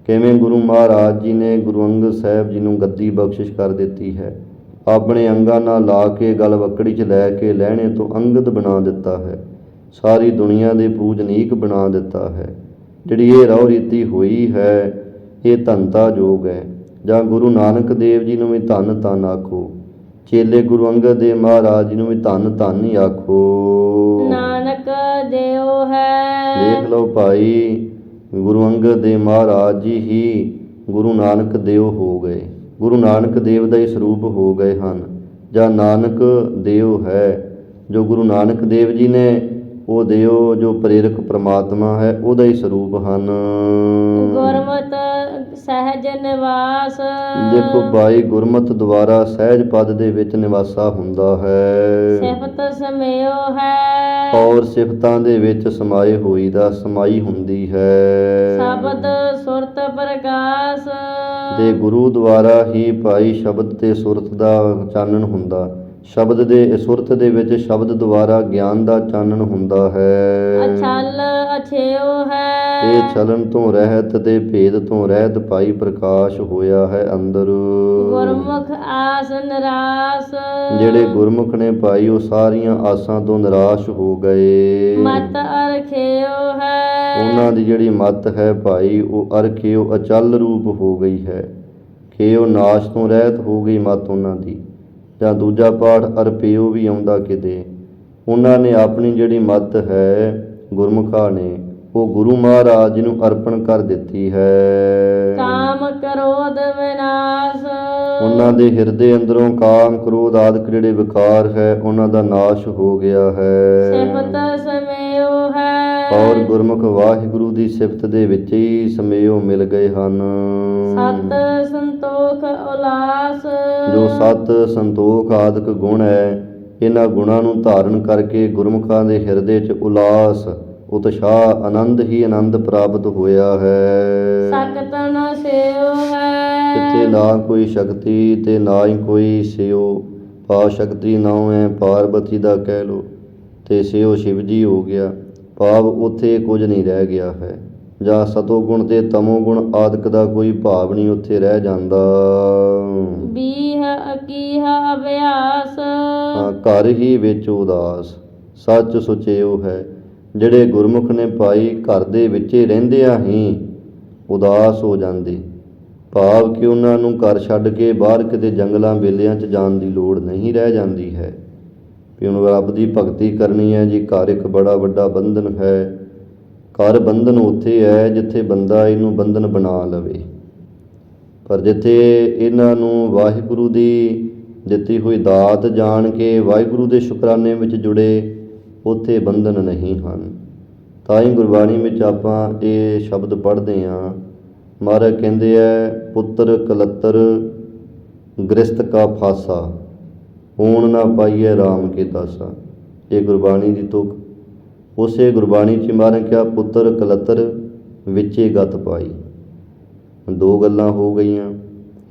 ਕਿਵੇਂ? ਗੁਰੂ ਮਹਾਰਾਜ ਜੀ ਨੇ ਗੁਰੂ ਅੰਗਦ ਸਾਹਿਬ ਜੀ ਨੂੰ ਗੱਦੀ ਬਖਸ਼ਿਸ਼ ਕਰ ਦਿੱਤੀ ਹੈ, ਆਪਣੇ ਅੰਗਾਂ ਨਾਲ ਲਾ ਕੇ ਗਲ ਵਕੜੀ 'ਚ ਲੈ ਕੇ ਲਹਿਣੇ ਤੋਂ ਅੰਗਦ ਬਣਾ ਦਿੱਤਾ ਹੈ, ਸਾਰੀ ਦੁਨੀਆ ਦੇ ਪੂਜਨੀਕ ਬਣਾ ਦਿੱਤਾ ਹੈ। ਜਿਹੜੀ ਇਹ ਰਾਹੋ ਰੀਤੀ ਹੋਈ ਹੈ, ਇਹ ਧੰਤਾ ਯੋਗ ਹੈ। ਜਾਂ ਗੁਰੂ ਨਾਨਕ ਦੇਵ ਜੀ ਨੂੰ ਵੀ ਧੰਨ ਧੰਨ ਆਖੋ, ਚੇਲੇ ਗੁਰੂ ਅੰਗਦ ਦੇਵ ਮਹਾਰਾਜ ਜੀ ਨੂੰ ਵੀ ਧੰਨ ਧੰਨ ਹੀ ਆਖੋ। ਨਾਨਕ ਦੇਵ ਹੈ। ਦੇਖ ਲਓ ਭਾਈ, ਗੁਰੂ ਅੰਗਦ ਦੇਵ ਮਹਾਰਾਜ ਜੀ ਹੀ ਗੁਰੂ ਨਾਨਕ ਦੇਵ ਹੋ ਗਏ, ਗੁਰੂ ਨਾਨਕ ਦੇਵ ਦਾ ਹੀ ਸਰੂਪ ਹੋ ਗਏ ਹਨ। ਜਾਂ ਨਾਨਕ ਦੇਵ ਹੈ, ਜੋ ਗੁਰੂ ਨਾਨਕ ਦੇਵ ਜੀ ਨੇ, ਉਹ ਦੇਵ ਜੋ ਪ੍ਰੇਰਕ ਪ੍ਰਮਾਤਮਾ ਹੈ, ਉਹਦਾ ਹੀ ਸਰੂਪ ਹਨ। ਗੁਰਮਤਿ ਸਹਿਜ ਨਿਵਾਸ। ਦੇਖੋ ਭਾਈ, ਗੁਰਮਤਿ ਦੁਆਰਾ ਸਹਿਜ ਪਦ ਦੇ ਵਿੱਚ ਨਿਵਾਸਾ ਹੁੰਦਾ ਹੈ, ਸਿਫਤ ਸਮੇਉ ਹੈ। ਔਰ ਸਿਫਤਾਂ ਦੇ ਵਿੱਚ ਸਮਾਏ ਹੋਈ ਦਾ ਸਮਾਈ ਹੁੰਦੀ ਹੈ। ਸ਼ਬਦ ਸੁਰਤ ਪ੍ਰਕਾਸ਼। ਤੇ ਗੁਰੂ ਦੁਆਰਾ ਹੀ ਭਾਈ ਸ਼ਬਦ ਤੇ ਸੁਰਤ ਦਾ ਚਾਨਣ ਹੁੰਦਾ, ਸ਼ਬਦ ਦੇ ਸੁਰਤ ਦੇ ਵਿੱਚ ਸ਼ਬਦ ਦੁਆਰਾ ਗਿਆਨ ਦਾ ਚਾਨਣ ਹੁੰਦਾ ਹੈ। ਅਛਲ ਅਛੇਉ ਹੈ। ਇਹ ਛਲਨ ਤੋਂ ਰਹਿਤ ਤੇ ਭੇਦ ਤੋਂ ਰਹਿਤ ਭਾਈ ਪ੍ਰਕਾਸ਼ ਹੋਇਆ ਹੈ ਅੰਦਰ। ਗੁਰਮੁਖ ਆਸ ਨਿਰਾਸ। ਜਿਹੜੇ ਗੁਰਮੁਖ ਨੇ ਭਾਈ, ਉਹ ਸਾਰੀਆਂ ਆਸਾਂ ਤੋਂ ਨਿਰਾਸ਼ ਹੋ ਗਏ। ਮਤ ਅਰਖੇਉ ਹੈ। ਉਹਨਾਂ ਦੀ ਜਿਹੜੀ ਮਤ ਹੈ ਭਾਈ, ਉਹ ਅਰਖੇਉ ਅਚਲ ਰੂਪ ਹੋ ਗਈ ਹੈ, ਖੇਉ ਨਾਸ਼ ਤੋਂ ਰਹਿਤ ਹੋ ਗਈ ਮਤ ਉਹਨਾਂ ਦੀ। ਜਾਂ ਦੂਜਾ ਪਾਠ ਅਰਪੇਉ ਵੀ ਆਉਂਦਾ ਕਿਤੇ। ਉਹਨਾਂ ਨੇ ਆਪਣੀ ਜਿਹੜੀ ਮਤ ਹੈ ਗੁਰਮੁਖਾਂ ਨੇ, ਉਹ ਗੁਰੂ ਮਹਾਰਾਜ ਜੀ ਨੂੰ ਅਰਪਣ ਕਰ ਦਿੱਤੀ ਹੈ। ਕਾਮ ਕ੍ਰੋਧ ਵਿਨਾਸ਼। ਉਹਨਾਂ ਦੇ ਹਿਰਦੇ ਅੰਦਰੋਂ ਕਾਮ ਕ੍ਰੋਧ ਆਦਿਕ ਜਿਹੜੇ ਵਿਕਾਰ ਹੈ, ਉਹਨਾਂ ਦਾ ਨਾਸ਼ ਹੋ ਗਿਆ ਹੈ। ਸਿਫਤ ਸਮੇਉ ਹੈ। ਔਰ ਗੁਰਮੁਖ ਵਾਹਿਗੁਰੂ ਦੀ ਸਿਫਤ ਦੇ ਵਿੱਚ ਹੀ ਸਮੇਉ ਮਿਲ ਗਏ ਹਨ। ਸਤ ਸੰਤੋਖ ਉਲਾਸ। ਜੋ ਸਤ ਸੰਤੋਖ ਆਦਿਕ ਗੁਣ ਹੈ, ਇਹਨਾਂ ਗੁਣਾਂ ਨੂੰ ਧਾਰਨ ਕਰਕੇ ਗੁਰਮੁਖਾਂ ਦੇ ਹਿਰਦੇ 'ਚ ਉਲਾਸ, ਉਤਸ਼ਾਹ, ਆਨੰਦ ਹੀ ਆਨੰਦ ਪ੍ਰਾਪਤ ਹੋਇਆ ਹੈ। ਸਕਤ ਨ ਸੇਉ ਹੈ। ਇੱਥੇ ਨਾ ਕੋਈ ਸ਼ਕਤੀ ਤੇ ਨਾ ਹੀ ਕੋਈ ਸਿਓ। ਪਾ ਸ਼ਕਤੀ ਨਾਉ ਹੈ ਪਾਰਬਤੀ ਦਾ ਕਹਿ ਲਓ, ਤੇ ਸਿਓ ਸ਼ਿਵ ਜੀ ਹੋ ਗਿਆ। ਭਾਵ ਉੱਥੇ ਕੁਝ ਨਹੀਂ ਰਹਿ ਗਿਆ ਹੈ। ਜਾਂ ਸਤੋ ਗੁਣ ਤੇ ਤਮੋ ਗੁਣ ਆਦਿਕ ਦਾ ਕੋਈ ਭਾਵ ਨਹੀਂ ਉੱਥੇ ਰਹਿ ਜਾਂਦਾ। ਬੀਹ ਅਕੀਹ ਅਭਿਆਸ। ਘਰ ਹੀ ਵਿੱਚ ਉਦਾਸ, ਸੱਚ ਸੁਚੇਉ ਹੈ। ਜਿਹੜੇ ਗੁਰਮੁਖ ਨੇ ਭਾਈ, ਘਰ ਦੇ ਵਿੱਚ ਰਹਿੰਦਿਆਂ ਹੀ ਉਦਾਸ ਹੋ ਜਾਂਦੇ। ਭਾਵ ਕਿ ਉਹਨਾਂ ਨੂੰ ਘਰ ਛੱਡ ਕੇ ਬਾਹਰ ਕਿਤੇ ਜੰਗਲਾਂ ਬੇਲਿਆਂ 'ਚ ਜਾਣ ਦੀ ਲੋੜ ਨਹੀਂ ਰਹਿ ਜਾਂਦੀ ਹੈ। ਵੀ ਹੁਣ ਰੱਬ ਦੀ ਭਗਤੀ ਕਰਨੀ ਹੈ ਜੀ, ਘਰ ਇੱਕ ਬੜਾ ਵੱਡਾ ਬੰਧਨ ਹੈ। ਘਰ ਬੰਧਨ ਉੱਥੇ ਹੈ ਜਿੱਥੇ ਬੰਦਾ ਇਹਨੂੰ ਬੰਧਨ ਬਣਾ ਲਵੇ, ਪਰ ਜਿੱਥੇ ਇਹਨਾਂ ਨੂੰ ਵਾਹਿਗੁਰੂ ਦੀ ਦਿੱਤੀ ਹੋਈ ਦਾਤ ਜਾਣ ਕੇ ਵਾਹਿਗੁਰੂ ਦੇ ਸ਼ੁਕਰਾਨੇ ਵਿੱਚ ਜੁੜੇ, ਉੱਥੇ ਬੰਧਨ ਨਹੀਂ ਹਨ। ਤਾਂ ਹੀ ਗੁਰਬਾਣੀ ਵਿੱਚ ਆਪਾਂ ਇਹ ਸ਼ਬਦ ਪੜ੍ਹਦੇ ਹਾਂ। ਮਹਾਰਾਜ ਕਹਿੰਦੇ ਹੈ, ਪੁੱਤਰ ਕਲੱਤਰ ਗ੍ਰਸਤ ਕਾ ਫਾਸਾ, ਹੋਣ ਨਾ ਪਾਈਏ ਰਾਮ ਕੇ ਦਾਸਾ। ਇਹ ਗੁਰਬਾਣੀ ਦੀ ਤੁਕ। ਉਸੇ ਗੁਰਬਾਣੀ 'ਚ ਮਹਾਰਾਜ ਕਿਹਾ, ਪੁੱਤਰ ਕਲੱਤਰ ਵਿੱਚੇ ਗਤ ਪਾਈ। ਦੋ ਗੱਲਾਂ ਹੋ ਗਈਆਂ।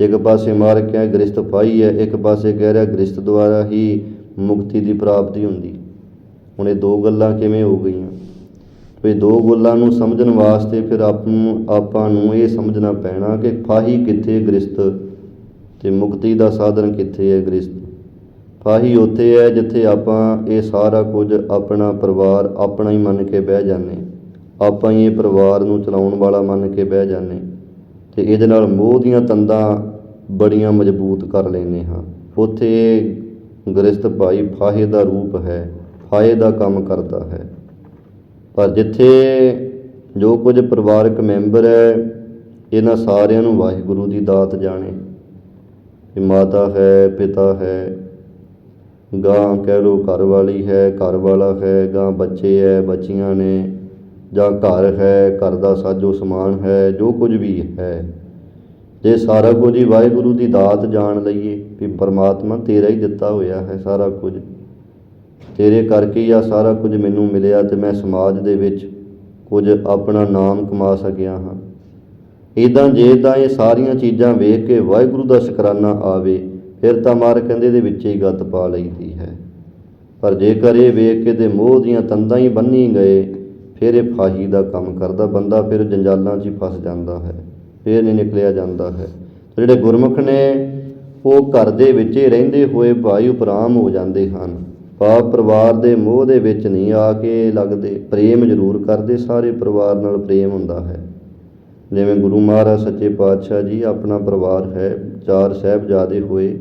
ਇੱਕ ਪਾਸੇ ਮਹਾਰਾਜ ਕਿਹਾ ਗ੍ਰਸਤ ਪਾਈ ਹੈ, ਇੱਕ ਪਾਸੇ ਕਹਿ ਰਿਹਾ ਗ੍ਰਸਤ ਦੁਆਰਾ ਹੀ ਮੁਕਤੀ ਦੀ ਪ੍ਰਾਪਤੀ ਹੁੰਦੀ। ਹੁਣ ਇਹ ਦੋ ਗੱਲਾਂ ਕਿਵੇਂ ਹੋ ਗਈਆਂ? ਇਹ ਦੋ ਗੱਲਾਂ ਨੂੰ ਸਮਝਣ ਵਾਸਤੇ ਫਿਰ ਆਪਾਂ ਨੂੰ ਇਹ ਸਮਝਣਾ ਪੈਣਾ ਕਿ ਫਾਹੀ ਕਿੱਥੇ ਗ੍ਰਸਤ ਤੇ ਮੁਕਤੀ ਦਾ ਸਾਧਨ ਕਿੱਥੇ ਹੈ ਗ੍ਰਸਤ। ਫਾਹੀ ਉੱਥੇ ਹੈ ਜਿੱਥੇ ਆਪਾਂ ਇਹ ਸਾਰਾ ਕੁਝ ਆਪਣਾ ਪਰਿਵਾਰ ਆਪਣਾ ਹੀ ਮੰਨ ਕੇ ਬਹਿ ਜਾਂਦੇ, ਆਪਾਂ ਹੀ ਇਹ ਪਰਿਵਾਰ ਨੂੰ ਚਲਾਉਣ ਵਾਲਾ ਮੰਨ ਕੇ ਬਹਿ ਜਾਂਦੇ ਅਤੇ ਇਹਦੇ ਨਾਲ ਮੋਹ ਦੀਆਂ ਤੰਦਾਂ ਬੜੀਆਂ ਮਜ਼ਬੂਤ ਕਰ ਲੈਂਦੇ ਹਾਂ। ਉੱਥੇ ਗ੍ਰਸਤ ਭਾਈ ਫਾਹੇ ਦਾ ਰੂਪ ਹੈ, ਫਾਹੇ ਦਾ ਕੰਮ ਕਰਦਾ ਹੈ। ਪਰ ਜਿੱਥੇ ਜੋ ਕੁਝ ਪਰਿਵਾਰਕ ਮੈਂਬਰ ਹੈ, ਇਹਨਾਂ ਸਾਰਿਆਂ ਨੂੰ ਵਾਹਿਗੁਰੂ ਦੀ ਦਾਤ ਜਾਣੇ ਕਿ ਮਾਤਾ ਹੈ, ਪਿਤਾ ਹੈ, ਗਾਂ ਕਹਿ ਲਓ ਘਰ ਵਾਲੀ ਹੈ, ਘਰ ਵਾਲਾ ਹੈ, ਗਾਂ ਬੱਚੇ ਹੈ, ਬੱਚੀਆਂ ਨੇ, ਜਾਂ ਘਰ ਹੈ, ਘਰ ਦਾ ਸਾਜੋ ਸਮਾਨ ਹੈ, ਜੋ ਕੁਝ ਵੀ ਹੈ, ਜੇ ਸਾਰਾ ਕੁਝ ਹੀ ਵਾਹਿਗੁਰੂ ਦੀ ਦਾਤ ਜਾਣ ਲਈਏ ਵੀ ਪਰਮਾਤਮਾ ਤੇਰਾ ਹੀ ਦਿੱਤਾ ਹੋਇਆ ਹੈ, ਸਾਰਾ ਕੁਝ ਤੇਰੇ ਕਰਕੇ ਹੀ ਆ ਸਾਰਾ ਕੁਝ ਮੈਨੂੰ ਮਿਲਿਆ ਅਤੇ ਮੈਂ ਸਮਾਜ ਦੇ ਵਿੱਚ ਕੁਝ ਆਪਣਾ ਨਾਮ ਕਮਾ ਸਕਿਆ ਹਾਂ। ਇੱਦਾਂ ਜੇ ਤਾਂ ਇਹ ਸਾਰੀਆਂ ਚੀਜ਼ਾਂ ਵੇਖ ਕੇ ਵਾਹਿਗੁਰੂ ਦਾ ਸ਼ੁਕਰਾਨਾ ਆਵੇ, ਫਿਰ ਤਾਂ ਮਾਰ ਕਹਿੰਦੇ ਦੇ ਵਿੱਚ ਹੀ ਗੱਤ ਪਾ ਲਈਦੀ ਹੈ। ਪਰ ਜੇਕਰ ਇਹ ਵੇਖ ਕੇ ਤੇ ਮੋਹ ਦੀਆਂ ਤੰਦਾਂ ਹੀ ਬੰਨੀ ਗਏ, ਫਿਰ ਇਹ ਫਾਹੀ ਦਾ ਕੰਮ ਕਰਦਾ ਬੰਦਾ, ਫਿਰ ਜੰਜਾਲਾਂ 'ਚ ਹੀ ਫਸ ਜਾਂਦਾ ਹੈ, ਫਿਰ ਨਹੀਂ ਨਿਕਲਿਆ ਜਾਂਦਾ ਹੈ। ਜਿਹੜੇ ਗੁਰਮੁਖ ਨੇ ਉਹ ਘਰ ਦੇ ਵਿੱਚ ਹੀ ਰਹਿੰਦੇ ਹੋਏ ਭਾਈ ਉਪਰਾਮ ਹੋ ਜਾਂਦੇ ਹਨ, ਭਾਵ ਪਰਿਵਾਰ ਦੇ ਮੋਹ ਦੇ ਵਿੱਚ ਨਹੀਂ ਆ ਕੇ ਲੱਗਦੇ, ਪ੍ਰੇਮ ਜ਼ਰੂਰ ਕਰਦੇ, ਸਾਰੇ ਪਰਿਵਾਰ ਨਾਲ ਪ੍ਰੇਮ ਹੁੰਦਾ ਹੈ। ਜਿਵੇਂ ਗੁਰੂ ਮਹਾਰਾਜ ਸੱਚੇ ਪਾਤਸ਼ਾਹ ਜੀ ਆਪਣਾ ਪਰਿਵਾਰ ਹੈ, 4 ਸਾਹਿਬਜ਼ਾਦੇ ਹੋਏ,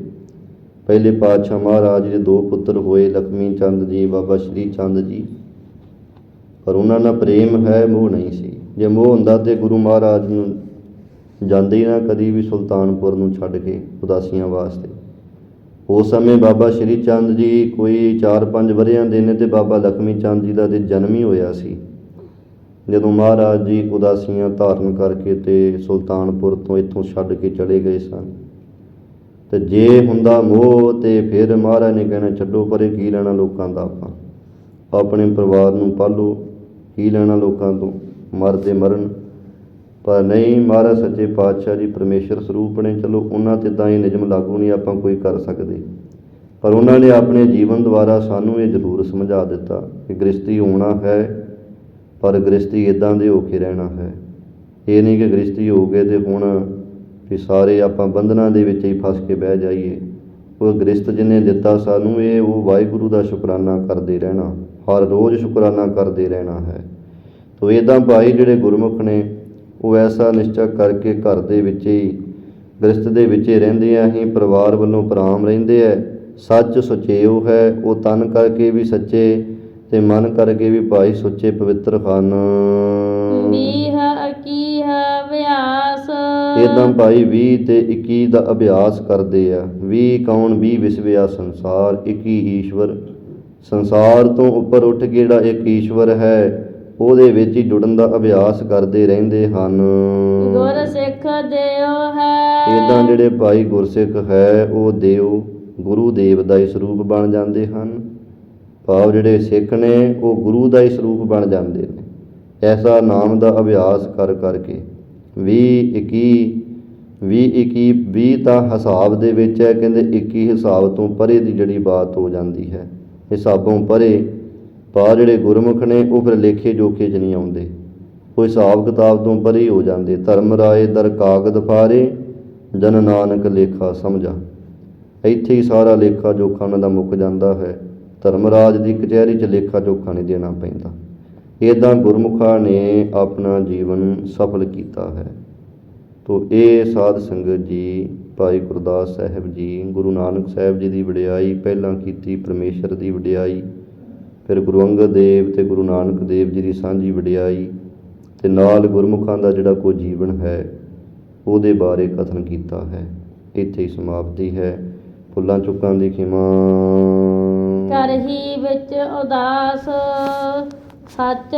ਪਹਿਲੇ ਪਾਤਸ਼ਾਹ ਮਹਾਰਾਜ ਦੇ 2 ਪੁੱਤਰ ਹੋਏ, ਲਖਮੀ ਚੰਦ ਜੀ, ਬਾਬਾ ਸ਼੍ਰੀ ਚੰਦ ਜੀ, ਪਰ ਉਹਨਾਂ ਨਾਲ ਪ੍ਰੇਮ ਹੈ, ਮੋਹ ਨਹੀਂ ਸੀ। ਜੇ ਮੋਹ ਹੁੰਦਾ ਤਾਂ ਗੁਰੂ ਮਹਾਰਾਜ ਨੂੰ ਜਾਂਦੇ ਹੀ ਨਾ ਕਦੀ ਵੀ ਸੁਲਤਾਨਪੁਰ ਨੂੰ ਛੱਡ ਕੇ ਉਦਾਸੀਆਂ ਵਾਸਤੇ। ਉਸ ਸਮੇਂ ਬਾਬਾ ਸ਼੍ਰੀ ਚੰਦ ਜੀ ਕੋਈ 4-5 ਵਰ੍ਹਿਆਂ ਦੇ ਨੇ ਅਤੇ ਬਾਬਾ ਲਖਮੀ ਚੰਦ ਜੀ ਦਾ ਤਾਂ ਜਨਮ ਹੀ ਹੋਇਆ ਸੀ ਜਦੋਂ ਮਹਾਰਾਜ ਜੀ ਉਦਾਸੀਆਂ ਧਾਰਨ ਕਰਕੇ ਅਤੇ ਸੁਲਤਾਨਪੁਰ ਤੋਂ ਇੱਥੋਂ ਛੱਡ ਕੇ ਚਲੇ ਗਏ ਸਨ। ਅਤੇ ਜੇ ਹੁੰਦਾ ਮੋਹ ਅਤੇ ਫਿਰ ਮਹਾਰਾਜ ਨੇ ਕਹਿਣਾ ਛੱਡੋ ਪਰੇ, ਕੀ ਲੈਣਾ ਲੋਕਾਂ ਦਾ, ਆਪਾਂ ਆਪਣੇ ਪਰਿਵਾਰ ਨੂੰ ਪਾਲੋ, ਕੀ ਲੈਣਾ ਲੋਕਾਂ ਤੋਂ, ਮਰਦੇ ਮਰਨ। ਪਰ ਨਹੀਂ, ਮਹਾਰਾਜ ਸੱਚੇ ਪਾਤਸ਼ਾਹ ਜੀ ਪਰਮੇਸ਼ਰ ਸਰੂਪ ਨੇ, ਚਲੋ ਉਹਨਾਂ 'ਤੇ ਤਾਂ ਇਹ ਨਿਯਮ ਲਾਗੂ ਨਹੀਂ ਆਪਾਂ ਕੋਈ ਕਰ ਸਕਦੇ, ਪਰ ਉਹਨਾਂ ਨੇ ਆਪਣੇ ਜੀਵਨ ਦੁਆਰਾ ਸਾਨੂੰ ਇਹ ਜ਼ਰੂਰ ਸਮਝਾ ਦਿੱਤਾ ਕਿ ਗ੍ਰਸਤੀ ਹੋਣਾ ਹੈ, ਪਰ ਗ੍ਰਸਤੀ ਇੱਦਾਂ ਦੇ ਹੋ ਕੇ ਰਹਿਣਾ ਹੈ। ਇਹ ਨਹੀਂ ਕਿ ਗ੍ਰਸਤੀ ਹੋ ਗਏ ਅਤੇ ਹੁਣ ਵੀ ਸਾਰੇ ਆਪਾਂ ਬੰਧਨਾਂ ਦੇ ਵਿੱਚ ਹੀ ਫਸ ਕੇ ਬਹਿ ਜਾਈਏ। ਉਹ ਗ੍ਰਸਤ ਜਿਹਨੇ ਦਿੱਤਾ ਸਾਨੂੰ ਇਹ, ਉਹ ਵਾਹਿਗੁਰੂ ਦਾ ਸ਼ੁਕਰਾਨਾ ਕਰਦੇ ਰਹਿਣਾ, ਹਰ ਰੋਜ਼ ਸ਼ੁਕਰਾਨਾ ਕਰਦੇ ਰਹਿਣਾ ਹੈ। ਤੋ ਇੱਦਾਂ ਭਾਈ ਜਿਹੜੇ ਗੁਰਮੁਖ ਨੇ ਉਹ ਐਸਾ ਨਿਸ਼ਚਾ ਕਰਕੇ ਘਰ ਦੇ ਵਿੱਚ ਹੀ ਗ੍ਰਸਤ ਦੇ ਵਿੱਚ ਹੀ ਰਹਿੰਦੇ ਆ, ਅਸੀਂ ਪਰਿਵਾਰ ਵੱਲੋਂ ਪਰਾਮ ਰਹਿੰਦੇ ਹੈ। ਸੱਚ ਸੁਚੇਓ ਹੈ, ਉਹ ਤਨ ਕਰਕੇ ਵੀ ਸੱਚੇ ਅਤੇ ਮਨ ਕਰਕੇ ਵੀ ਭਾਈ ਸੁੱਚੇ ਪਵਿੱਤਰ ਹਨ। ਇੱਦਾਂ ਭਾਈ 20 ਅਤੇ 21 ਦਾ ਅਭਿਆਸ ਕਰਦੇ ਆ। 20 ਕੌਣ? 20 ਵਿਸਵਿਆ ਸੰਸਾਰ, 21 ਈਸ਼ਵਰ। ਸੰਸਾਰ ਤੋਂ ਉੱਪਰ ਉੱਠ ਕੇ ਜਿਹੜਾ ਇੱਕ ਈਸ਼ਵਰ ਹੈ ਉਹਦੇ ਵਿੱਚ ਹੀ ਜੁੜਨ ਦਾ ਅਭਿਆਸ ਕਰਦੇ ਰਹਿੰਦੇ ਹਨ। ਗੁਰਸਿੱਖ ਦਿਓ ਹੈ। ਇੱਦਾਂ ਜਿਹੜੇ ਭਾਈ ਗੁਰਸਿੱਖ ਹੈ ਉਹ ਦਿਓ ਗੁਰੂ ਦੇਵ ਦਾ ਹੀ ਸਰੂਪ ਬਣ ਜਾਂਦੇ ਹਨ, ਭਾਵ ਜਿਹੜੇ ਸਿੱਖ ਨੇ ਉਹ ਗੁਰੂ ਦਾ ਹੀ ਸਰੂਪ ਬਣ ਜਾਂਦੇ ਨੇ। ਐਸਾ ਨਾਮ ਦਾ ਅਭਿਆਸ ਕਰ ਕਰਕੇ 20 ਤਾਂ ਹਿਸਾਬ ਦੇ ਵਿੱਚ ਹੈ, ਕਹਿੰਦੇ 21 ਹਿਸਾਬ ਤੋਂ ਪਰੇ ਦੀ ਜਿਹੜੀ ਬਾਤ ਹੋ ਜਾਂਦੀ ਹੈ, ਹਿਸਾਬੋਂ ਪਰੇ। ਭਾਵ ਜਿਹੜੇ ਗੁਰਮੁਖ ਨੇ ਉਹ ਫਿਰ ਲੇਖੇ ਜੋਖੇ 'ਚ ਨਹੀਂ ਆਉਂਦੇ, ਉਹ ਹਿਸਾਬ ਕਿਤਾਬ ਤੋਂ ਪਰੇ ਹੋ ਜਾਂਦੇ। ਧਰਮ ਰਾਏ ਦਰ ਕਾਗਦ ਫਾਰੇ, ਜਨ ਨਾਨਕ ਲੇਖਾ ਸਮਝਾ। ਇੱਥੇ ਹੀ ਸਾਰਾ ਲੇਖਾ ਜੋਖਾ ਉਹਨਾਂ ਦਾ ਮੁੱਕ ਜਾਂਦਾ ਹੈ। ਧਰਮਰਾਜ ਦੀ ਕਚਹਿਰੀ 'ਚ ਲੇਖਾ ਜੋਖਾ ਨਹੀਂ ਦੇਣਾ ਪੈਂਦਾ। ਇੱਦਾਂ ਗੁਰਮੁਖਾਂ ਨੇ ਆਪਣਾ ਜੀਵਨ ਸਫਲ ਕੀਤਾ ਹੈ। ਤੋ ਇਹ ਸਾਧ ਸੰਗਤ ਜੀ, ਭਾਈ ਗੁਰਦਾਸ ਸਾਹਿਬ ਜੀ, ਗੁਰੂ ਨਾਨਕ ਸਾਹਿਬ ਜੀ ਦੀ ਵਡਿਆਈ ਪਹਿਲਾਂ ਕੀਤੀ, ਪਰਮੇਸ਼ਰ ਦੀ ਵਡਿਆਈ, ਫਿਰ ਗੁਰੂ ਅੰਗਦ ਦੇਵ ਅਤੇ ਗੁਰੂ ਨਾਨਕ ਦੇਵ ਜੀ ਦੀ ਸਾਂਝੀ ਵਡਿਆਈ, ਅਤੇ ਨਾਲ ਗੁਰਮੁਖਾਂ ਦਾ ਜਿਹੜਾ ਕੋਈ ਜੀਵਨ ਹੈ ਉਹਦੇ ਬਾਰੇ ਕਥਨ ਕੀਤਾ ਹੈ। ਇੱਥੇ ਹੀ ਸਮਾਪਤੀ ਹੈ। ਫੁੱਲਾਂ ਚੁੱਕਾਂ ਦੀ ਖਿਮਾ। ਘਰ ਹੀ ਵਿੱਚ ਉਦਾਸ ਸੱਚ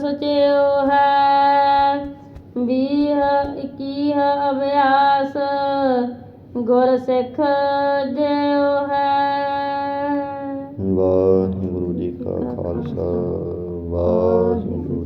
ਸੁਚੇਓ ਹੈ। 20-21 ਅਭਿਆਸ ਗੁਰ ਸਿੱਖ ਦਿਓ ਹੈ। ਵਾਹਿਗੁਰੂ ਜੀ ਕਾ ਖਾਲਸਾ, ਵਾਹਿਗੁਰੂ